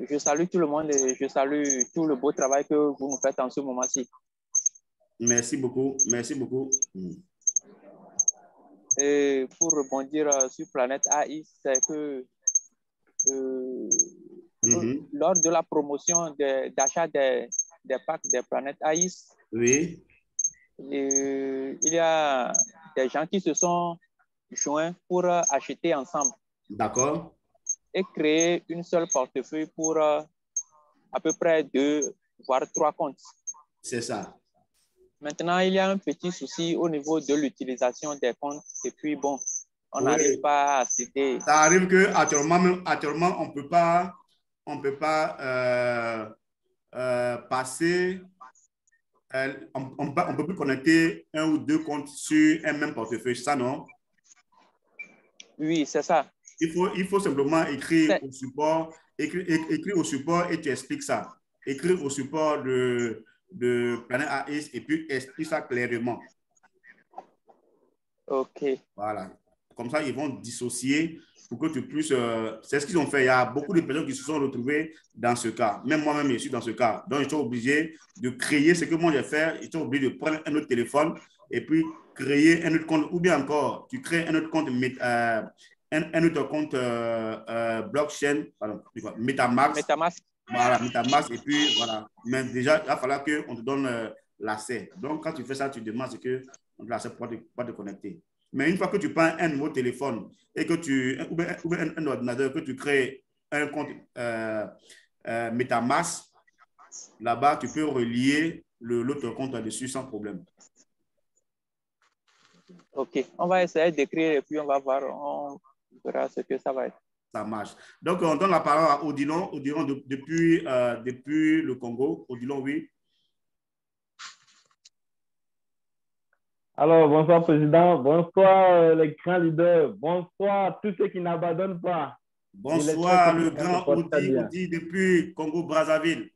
Je salue tout le monde et je salue tout le beau travail que vous nous faites en ce moment-ci. Merci beaucoup. Merci beaucoup. Et pour rebondir sur Planète AI, c'est que lors de la promotion d'achat des packs des Planètes AI, oui, il y a des gens qui se sont joints pour acheter ensemble. D'accord. Et créer une seule portefeuille pour à peu près 2 voire 3 comptes. C'est ça. Maintenant, il y a un petit souci au niveau de l'utilisation des comptes. Et puis, bon, on n'arrive pas à citer. Ça arrive qu'actuellement, on peut pas passer, on peut plus connecter 1 ou 2 comptes sur un même portefeuille, ça non? Oui, c'est ça. Il faut simplement écrire au support, écrire au support et tu expliques ça. Écrire au support de Planète AI et puis explique ça clairement. OK. Voilà. Comme ça, ils vont dissocier pour que tu puisses... c'est ce qu'ils ont fait. Il y a beaucoup de personnes qui se sont retrouvées dans ce cas. Même moi-même, je suis dans ce cas. Donc, je suis obligé de créer ce que moi j'ai fait. Je suis obligé de prendre un autre téléphone et puis créer un autre compte. Ou bien encore, tu crées un autre compte, un autre compte blockchain, pardon, MetaMask. MetaMask. Voilà, MetaMask. Et puis, voilà. Mais déjà, il va falloir qu'on te donne l'accès. Donc, quand tu fais ça, tu demandes qu'on te l'accès pour te connecter. Mais une fois que tu prends un nouveau téléphone et que ou bien un ordinateur, que tu crées un compte MetaMask, là-bas, tu peux relier l'autre compte là-dessus sans problème. OK. On va essayer d'écrire et puis on va voir, on verra ce que ça va être. Ça marche. Donc, on donne la parole à Odilon. Odilon, depuis le Congo. Odilon, oui. Alors, bonsoir, Président. Bonsoir, les grands leaders. Bonsoir, tous ceux qui n'abandonnent pas. Bonsoir, le grand Odi depuis Congo-Brazzaville.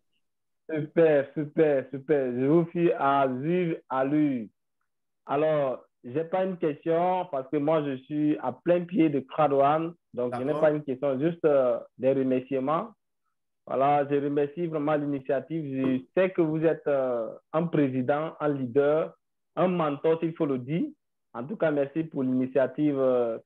Super, super, super. Je vous fie à vivre à lui. Alors, je n'ai pas une question parce que moi, je suis à plein pied de Crowd1. Donc, je n'ai pas une question, juste des remerciements. Voilà, je remercie vraiment l'initiative. Je sais que vous êtes un président, un leader, un mentor, s'il faut le dire. En tout cas, merci pour l'initiative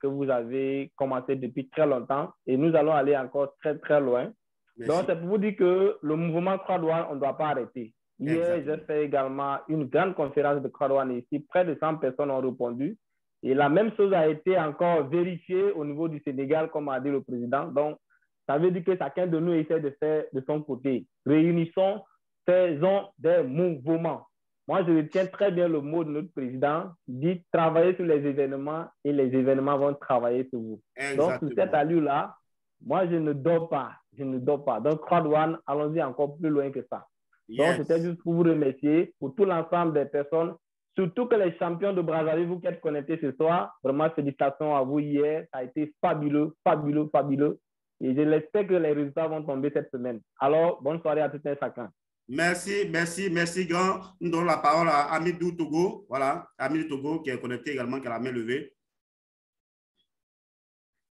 que vous avez commencé depuis très longtemps. Et nous allons aller encore très, très loin. Merci. Donc, c'est pour vous dire que le mouvement Crowd1, on ne doit pas arrêter. Hier, j'ai fait également une grande conférence de Crowd1 ici. Près de 100 personnes ont répondu. Et la même chose a été encore vérifiée au niveau du Sénégal, comme a dit le président. Donc, ça veut dire que chacun de nous essaie de faire de son côté. Réunissons, faisons des mouvements. Moi, je retiens très bien le mot de notre président qui dit « Travaillez sur les événements et les événements vont travailler sur vous ». Donc, sur cette allure-là, moi, je ne dors pas. Je ne dors pas. Donc, Crowd1, allons-y encore plus loin que ça. Donc, c'était juste pour vous remercier pour tout l'ensemble des personnes, surtout que les champions de Brazzaville, vous qui êtes connectés ce soir, vraiment félicitations à vous hier. Ça a été fabuleux, fabuleux, fabuleux. Et je l'espère que les résultats vont tomber cette semaine. Alors, bonne soirée à tout un chacun. Merci, merci, merci, grand. Nous donnons la parole à Amidou Togo. Voilà, Amidou Togo qui est connecté également, qui a la main levée.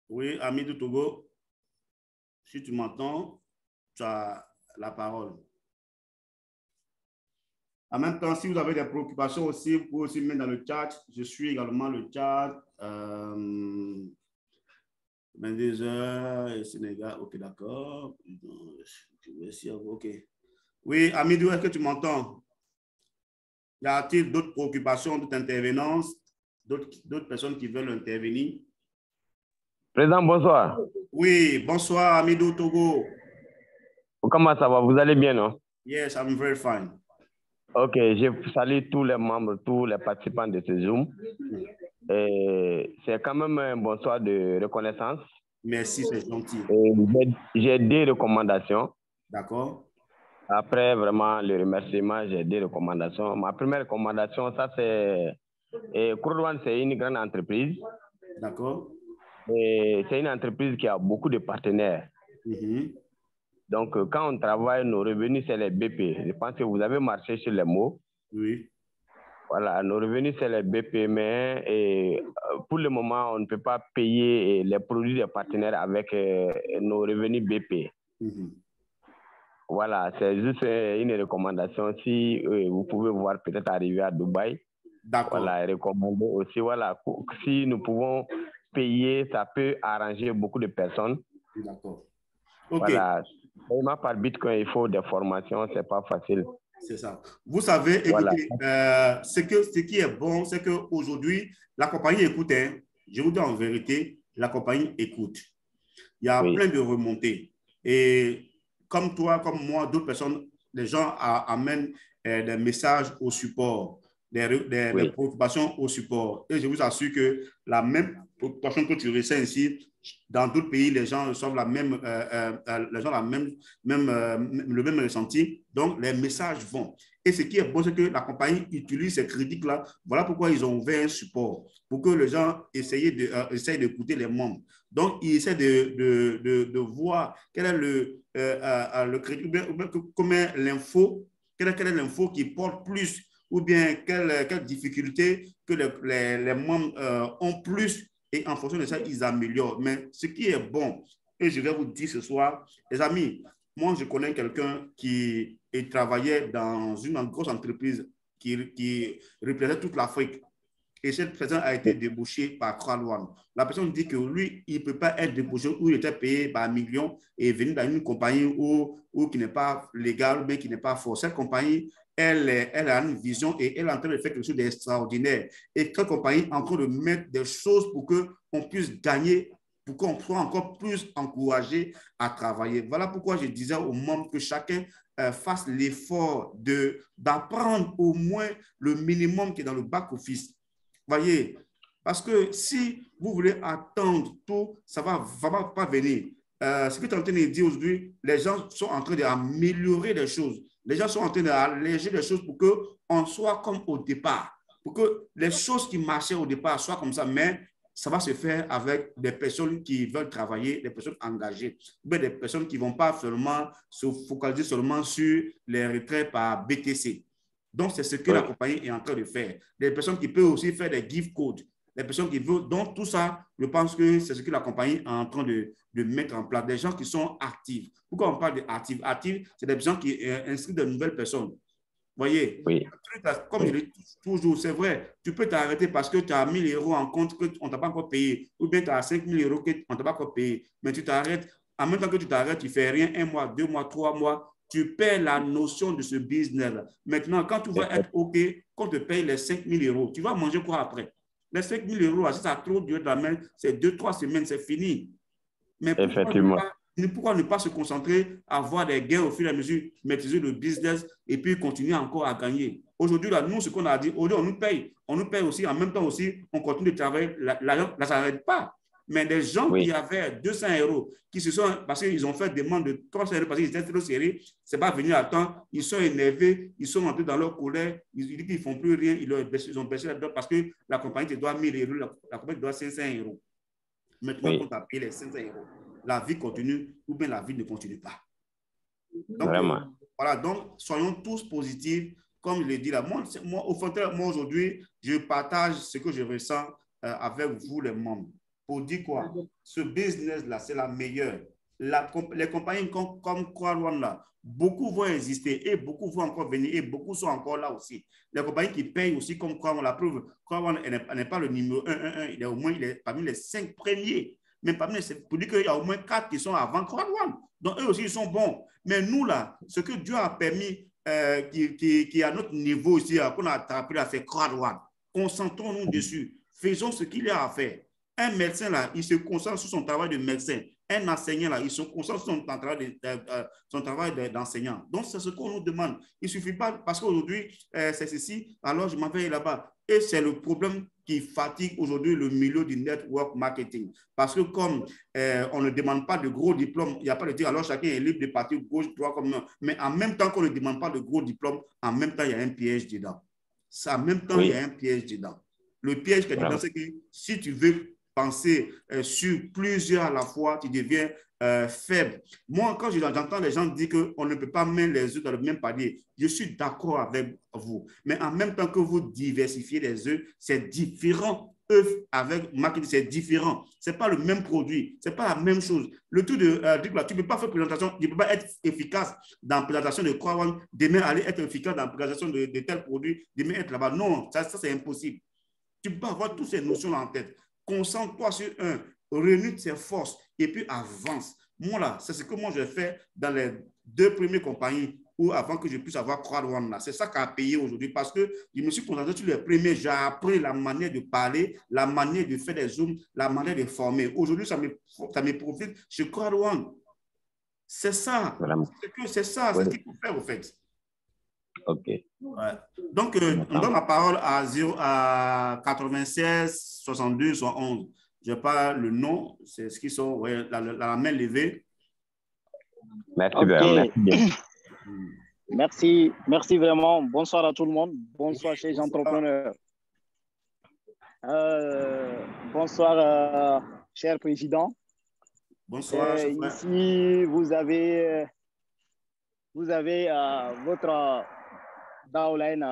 Oui, Amidou Togo, si tu m'entends, tu as la parole. En même temps, si vous avez des préoccupations aussi, vous pouvez aussi mettre dans le chat. Je suis également le chat. 22h, Sénégal, ok, d'accord. Merci à vous, ok. Oui, Amidou, est-ce que tu m'entends? Y a-t-il d'autres préoccupations, d'autres intervenances, d'autres personnes qui veulent intervenir? Président, bonsoir. Oui, bonsoir, Amidou Togo. Comment ça va? Vous allez bien, non? Yes, I'm very fine. Ok, je salue tous les membres, tous les participants de ce Zoom. C'est quand même un bonsoir de reconnaissance. Merci, c'est gentil. J'ai des recommandations. D'accord. Après, vraiment, le remerciement, j'ai des recommandations. Ma première recommandation, ça c'est... Crowd1, c'est une grande entreprise. D'accord. C'est une entreprise qui a beaucoup de partenaires. Donc, quand on travaille, nos revenus, c'est les BP. Je pense que vous avez marché sur les mots. Oui. Voilà, nos revenus, c'est les BP, mais pour le moment, on ne peut pas payer les produits des partenaires avec nos revenus BP. Voilà, c'est juste une recommandation. Si vous pouvez voir peut-être arriver à Dubaï, D'accord. Voilà, recommander aussi, voilà, si nous pouvons payer, ça peut arranger beaucoup de personnes. D'accord. OK. Voilà, vraiment par Bitcoin, il faut des formations, c'est pas facile. C'est ça. Vous savez, écoutez, Voilà. ce qui est bon, c'est qu'aujourd'hui, la compagnie écoute, hein, je vous dis en vérité, la compagnie écoute. Il y a plein de remontées. Et comme toi, comme moi, d'autres personnes, les gens amènent des messages au support, des préoccupations au support. Et je vous assure que la même préoccupation que tu ressens ici, dans d'autres pays, les gens reçoivent le même ressenti. Donc, les messages vont. Et ce qui est bon, c'est que la compagnie utilise ces critiques-là. Voilà pourquoi ils ont ouvert un support, pour que les gens essayent d'écouter les membres. Donc, ils essaient de voir quel est le crédit, comment l'info, quelle est l'info qui porte plus, ou bien quelle difficulté que les membres ont plus, et en fonction de ça, ils améliorent. Mais ce qui est bon, et je vais vous dire ce soir, les amis, moi, je connais quelqu'un qui travaillait dans une grosse entreprise qui représentait toute l'Afrique. Et cette personne a été débauchée par Croix-Loine. La personne dit que lui, il ne peut pas être débauché où il était payé par millions et venir dans une compagnie où qui n'est pas légale, mais qui n'est pas fort. Cette compagnie, elle a une vision et elle est en train de faire quelque chose d'extraordinaire. Et cette compagnie est en train de mettre des choses pour qu'on puisse gagner, pour qu'on soit encore plus encouragé à travailler. Voilà pourquoi je disais aux membres que chacun fasse l'effort d'apprendre au moins le minimum qui est dans le back-office. Voyez, parce que si vous voulez attendre tout, ça ne va pas venir. Ce que tu es en train de dire aujourd'hui, les gens sont en train d'améliorer les choses. Les gens sont en train d'alléger les choses pour qu'on soit comme au départ. Pour que les choses qui marchaient au départ soient comme ça, mais ça va se faire avec des personnes qui veulent travailler, des personnes engagées, mais des personnes qui ne vont pas seulement se focaliser seulement sur les retraits par BTC. Donc, c'est ce que la compagnie est en train de faire. Des personnes qui peuvent aussi faire des gift codes. Des personnes qui veulent. Donc, tout ça, je pense que c'est ce que la compagnie est en train de mettre en place. Des gens qui sont actifs. Pourquoi on parle d'actifs? Actifs, c'est des gens qui inscrivent de nouvelles personnes. Vous voyez? Comme je le dis toujours, c'est vrai, tu peux t'arrêter parce que tu as 1 000 € en compte qu'on ne t'a pas encore payé. Ou bien tu as 5 000 € qu'on ne t'a pas encore payé. Mais tu t'arrêtes. En même temps que tu t'arrêtes, tu ne fais rien 1 mois, 2 mois, 3 mois. Tu perds la notion de ce business-là. Maintenant, quand tu vas être OK, qu'on te paye les 5 000 €, tu vas manger quoi après? Les 5 000 €, si ça a trop duré de la main, c'est 2-3 semaines, c'est fini. Mais pourquoi ne pas se concentrer à avoir des gains au fur et à mesure, maîtriser le business et puis continuer encore à gagner? Aujourd'hui, là, nous, ce qu'on a dit, aujourd'hui, on nous paye aussi, en même temps aussi, on continue de travailler, là, ça n'arrête pas. Mais des gens qui avaient 200 €, qui se sont, parce qu'ils ont fait des demandes de 300 € parce qu'ils étaient trop serrés, ce n'est pas venu à temps, ils sont énervés, ils sont entrés dans leur colère, ils disent qu'ils ne font plus rien, ils ont baissé la dot parce que la compagnie te doit 1 000 €, la compagnie te doit 500 €. Maintenant, on t'a payé les 500 €. La vie continue ou bien la vie ne continue pas. Donc, voilà, donc soyons tous positifs, comme je l'ai dit là. Moi, au fond, moi aujourd'hui, je partage ce que je ressens avec vous, les membres. Pour dire quoi? Ce business-là, c'est la meilleure. Les compagnies comme Croix-Loine, là, beaucoup vont exister et beaucoup vont encore venir et beaucoup sont encore là aussi. Les compagnies qui payent aussi comme Croix-Loine, la preuve, Croix-Loine n'est pas le numéro 1, il est parmi les 5 premiers. Mais parmi les 5, pour dire qu'il y a au moins 4 qui sont avant Croix-Loine. Donc, eux aussi, ils sont bons. Mais nous, là, ce que Dieu a permis, qui est à notre niveau ici, qu'on a appris à faire Croix-Loine, concentrons-nous dessus. Faisons ce qu'il y a à faire. Un médecin, là, il se concentre sur son travail de médecin. Un enseignant, là, il se concentre sur son travail d'enseignant. Donc, c'est ce qu'on nous demande. Il ne suffit pas, parce qu'aujourd'hui, c'est ceci, alors je m'en vais là-bas. Et c'est le problème qui fatigue aujourd'hui le milieu du network marketing. Parce que comme on ne demande pas de gros diplômes, il n'y a pas de dire, alors chacun est libre de partir gauche, droite, comme non. Mais en même temps qu'on ne demande pas de gros diplômes, en même temps, il y a un piège dedans. En même temps, il y a un piège dedans. Le piège qui est dedans, c'est que si tu veux penser sur plusieurs à la fois, tu deviens faible. Moi, quand j'entends les gens dire qu'on ne peut pas mettre les œufs dans le même panier, je suis d'accord avec vous. Mais en même temps que vous diversifiez les œufs, c'est différent œuf avec marketing, c'est différent. Ce n'est pas le même produit, ce n'est pas la même chose. Le tout de dire que tu ne peux pas faire présentation, tu ne peux pas être efficace dans la présentation de Crowd1, demain aller être efficace dans la présentation de tel produit, demain être là-bas. Non, ça c'est impossible. Tu peux avoir toutes ces notions-là en tête. Concentre-toi sur un, réunis tes forces et puis avance. Moi, là, c'est ce que moi, je fais dans les 2 premières compagnies ou avant que je puisse avoir Crowd1 là. C'est ça qui a payé aujourd'hui parce que je me suis concentré sur les premiers. J'ai appris la manière de parler, la manière de faire des zooms, la manière de former. Aujourd'hui, ça me profite chez Crowd1. C'est ça. C'est ça, c'est ce qu'il faut faire, au fait. OK. Ouais. Donc, on donne la parole à 96 62 71. Je parle le nom, c'est ce qui sont, ouais, la main levée. Merci, okay. Merci. Merci vraiment. Bonsoir à tout le monde. Bonsoir chez les entrepreneurs. Bonsoir, cher président. Bonsoir. Ici, vous avez votre downline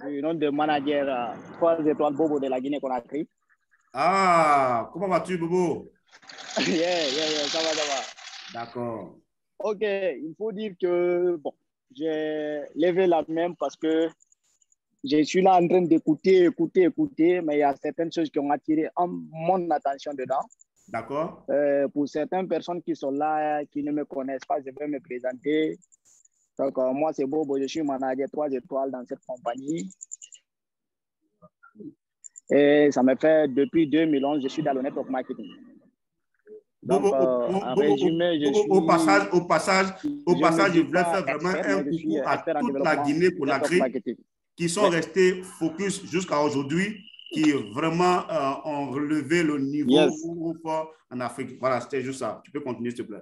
du nom de manager 3 étoiles Bobo de la Guinée-Conakry. Ah, comment vas-tu, Bobo? Ça va. D'accord. Ok, il faut dire que, bon, j'ai levé la main parce que je suis là en train d'écouter, mais il y a certaines choses qui ont attiré mon attention dedans. D'accord. Pour certaines personnes qui sont là, qui ne me connaissent pas, je vais me présenter. Donc, moi, c'est Bobo, je suis manager 3 étoiles dans cette compagnie. Et ça me fait depuis 2011, je suis dans le network marketing. Donc, au passage, je voulais faire vraiment un coucou à toute la Guinée-Conakry qui sont restés focus jusqu'à aujourd'hui, qui vraiment ont relevé le niveau fort en Afrique. Voilà, c'était juste ça. Tu peux continuer, s'il te plaît.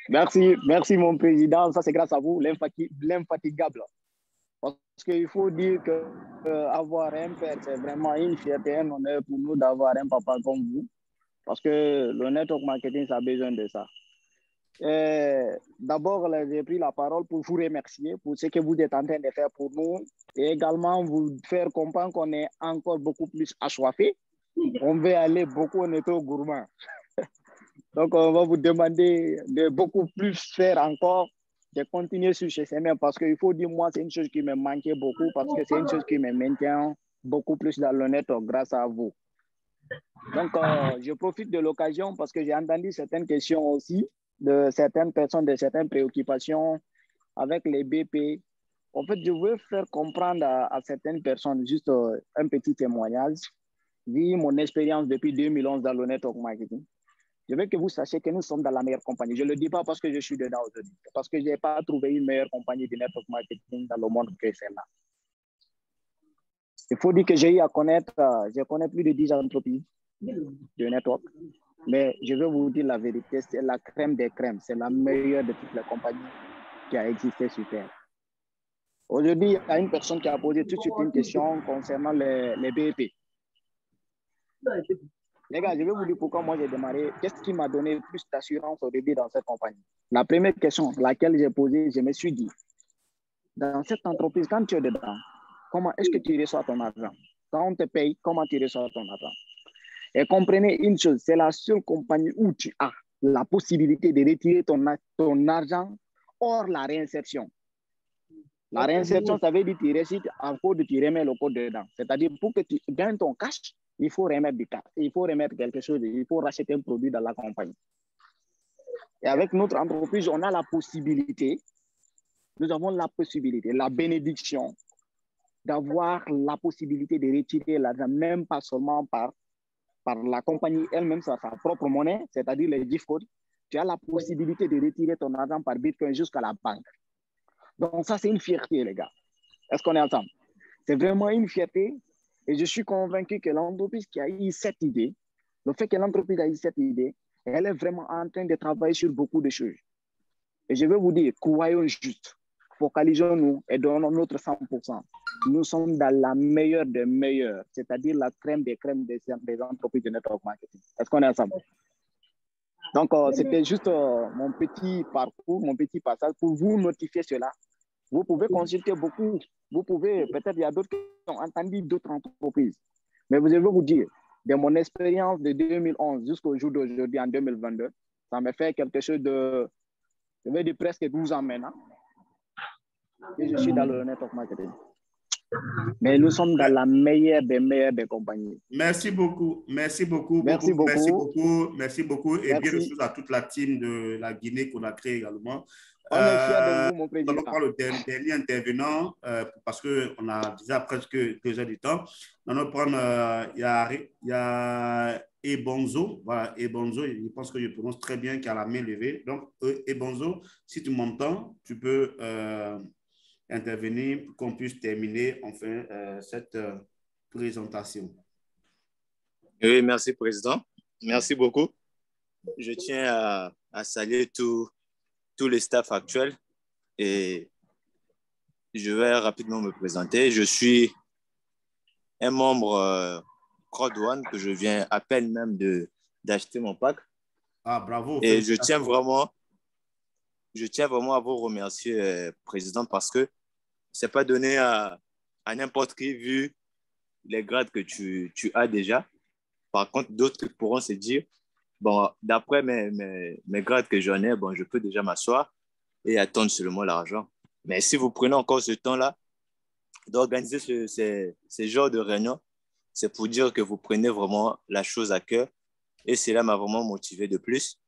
Merci mon président. Ça, c'est grâce à vous, l'infatigable. Parce qu'il faut dire qu'avoir un père, c'est vraiment une fierté, un honneur pour nous d'avoir un papa comme vous. Parce que le network marketing, ça a besoin de ça. D'abord, j'ai pris la parole pour vous remercier pour ce que vous êtes en train de faire pour nous et également vous faire comprendre qu'on est encore beaucoup plus assoiffé. On veut aller beaucoup en état gourmand. Donc, on va vous demander de beaucoup plus faire encore, de continuer sur ce chemin parce qu'il faut dire, moi, c'est une chose qui me manquait beaucoup parce que c'est une chose qui me maintient beaucoup plus dans le network grâce à vous. Donc, je profite de l'occasion parce que j'ai entendu certaines questions aussi de certaines personnes, de certaines préoccupations avec les BP. En fait, je veux faire comprendre à certaines personnes juste un petit témoignage, vu mon expérience depuis 2011 dans le network marketing. Je veux que vous sachiez que nous sommes dans la meilleure compagnie. Je ne le dis pas parce que je suis dedans aujourd'hui, parce que je n'ai pas trouvé une meilleure compagnie de network marketing dans le monde que celle-là. Il faut dire que j'ai eu à connaître, je connais plus de 10 entreprises de network, mais je vais vous dire la vérité, c'est la crème des crèmes, c'est la meilleure de toutes les compagnies qui a existé sur Terre. Aujourd'hui, il y a une personne qui a posé tout de suite une question concernant les BEP. Les gars, je vais vous dire pourquoi moi j'ai démarré. Qu'est-ce qui m'a donné plus d'assurance au début dans cette compagnie? La première question, laquelle j'ai posée, je me suis dit, dans cette entreprise, quand tu es dedans, comment est-ce que tu reçois ton argent? Quand on te paye, comment tu reçois ton argent? Et comprenez une chose, c'est la seule compagnie où tu as la possibilité de retirer ton argent hors la réinsertion. La réinsertion, ça veut dire que tu récites en code, tu remets le code dedans. C'est-à-dire pour que tu gagnes ton cash, il faut remettre du cash, il faut remettre quelque chose, il faut racheter un produit dans la compagnie. Et avec notre entreprise, on a la possibilité, nous avons la possibilité, la bénédiction d'avoir la possibilité de retirer l'argent, même pas seulement par la compagnie elle-même, sa propre monnaie, c'est-à-dire les gift codes. Tu as la possibilité de retirer ton argent par Bitcoin jusqu'à la banque. Donc ça, c'est une fierté, les gars. Est-ce qu'on est ensemble? C'est vraiment une fierté. Et je suis convaincu que l'entreprise qui a eu cette idée, le fait que l'entreprise a eu cette idée, elle est vraiment en train de travailler sur beaucoup de choses. Et je vais vous dire, croyons juste, focalisons-nous et donnons notre 100%. Nous sommes dans la meilleure des meilleures, c'est-à-dire la crème des crèmes des entreprises de network marketing. Est-ce qu'on est ensemble? Donc, c'était juste mon petit parcours, mon petit passage pour vous notifier cela. Vous pouvez consulter beaucoup. Vous pouvez, peut-être il y a d'autres qui ont entendu d'autres entreprises. Mais je veux vous dire, de mon expérience de 2011 jusqu'au jour d'aujourd'hui, en 2022, ça me fait quelque chose de, je vais dire presque 12 ans maintenant que je suis dans le network marketing. Mais nous sommes dans la meilleure des compagnies. Merci beaucoup. Merci beaucoup. Merci beaucoup. Merci beaucoup. Merci beaucoup. Et Merci. bien de choses à toute la team de la Guinée qu'on a créée également. On est fiers de vous, mon président. On va prendre le dernier intervenant parce qu'on a déjà presque 2 heures du temps. On va prendre, il y a Ebonzo. Voilà, Ebonzo, je pense que je prononce très bien, qui a la main levée. Donc, Ebonzo, si tu m'entends, tu peux intervenir pour qu'on puisse terminer enfin cette présentation. Oui, merci, Président. Merci beaucoup. Je tiens à saluer tous les staffs actuels et je vais rapidement me présenter. Je suis un membre CrowdOne que je viens à peine même d'acheter mon pack. Ah, bravo. Et je tiens vraiment à vous remercier, Président, parce que ce n'est pas donné à n'importe qui vu les grades que tu as déjà. Par contre, d'autres pourront se dire, bon, d'après mes grades que j'en ai, bon, je peux déjà m'asseoir et attendre seulement l'argent. Mais si vous prenez encore ce temps-là d'organiser ces genres de réunions, c'est pour dire que vous prenez vraiment la chose à cœur et cela m'a vraiment motivé de plus.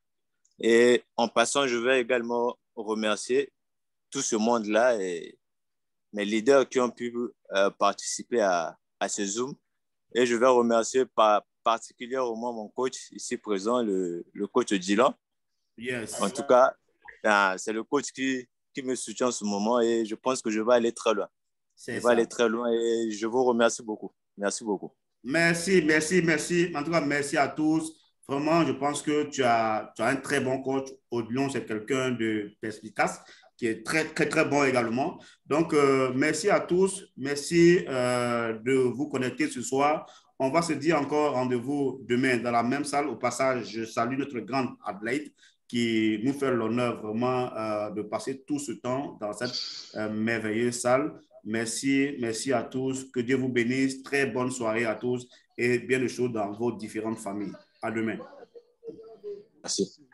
Et en passant, je vais également remercier tout ce monde-là et mes leaders qui ont pu participer à ce Zoom. Et je vais remercier particulièrement mon coach ici présent, le coach Dylan. Yes. En tout cas, c'est le coach qui me soutient en ce moment et je pense que je vais aller très loin. Je vais aller très loin et je vous remercie beaucoup. Merci beaucoup. Merci. En tout cas, merci à tous. Vraiment, je pense que tu as un très bon coach. Odilon, c'est quelqu'un de perspicace qui est très bon également. Donc, merci à tous. Merci de vous connecter ce soir. On va se dire encore rendez-vous demain dans la même salle. Au passage, je salue notre grande Adelaide qui nous fait l'honneur vraiment de passer tout ce temps dans cette merveilleuse salle. Merci à tous. Que Dieu vous bénisse. Très bonne soirée à tous et bien de choses dans vos différentes familles. À demain. Merci.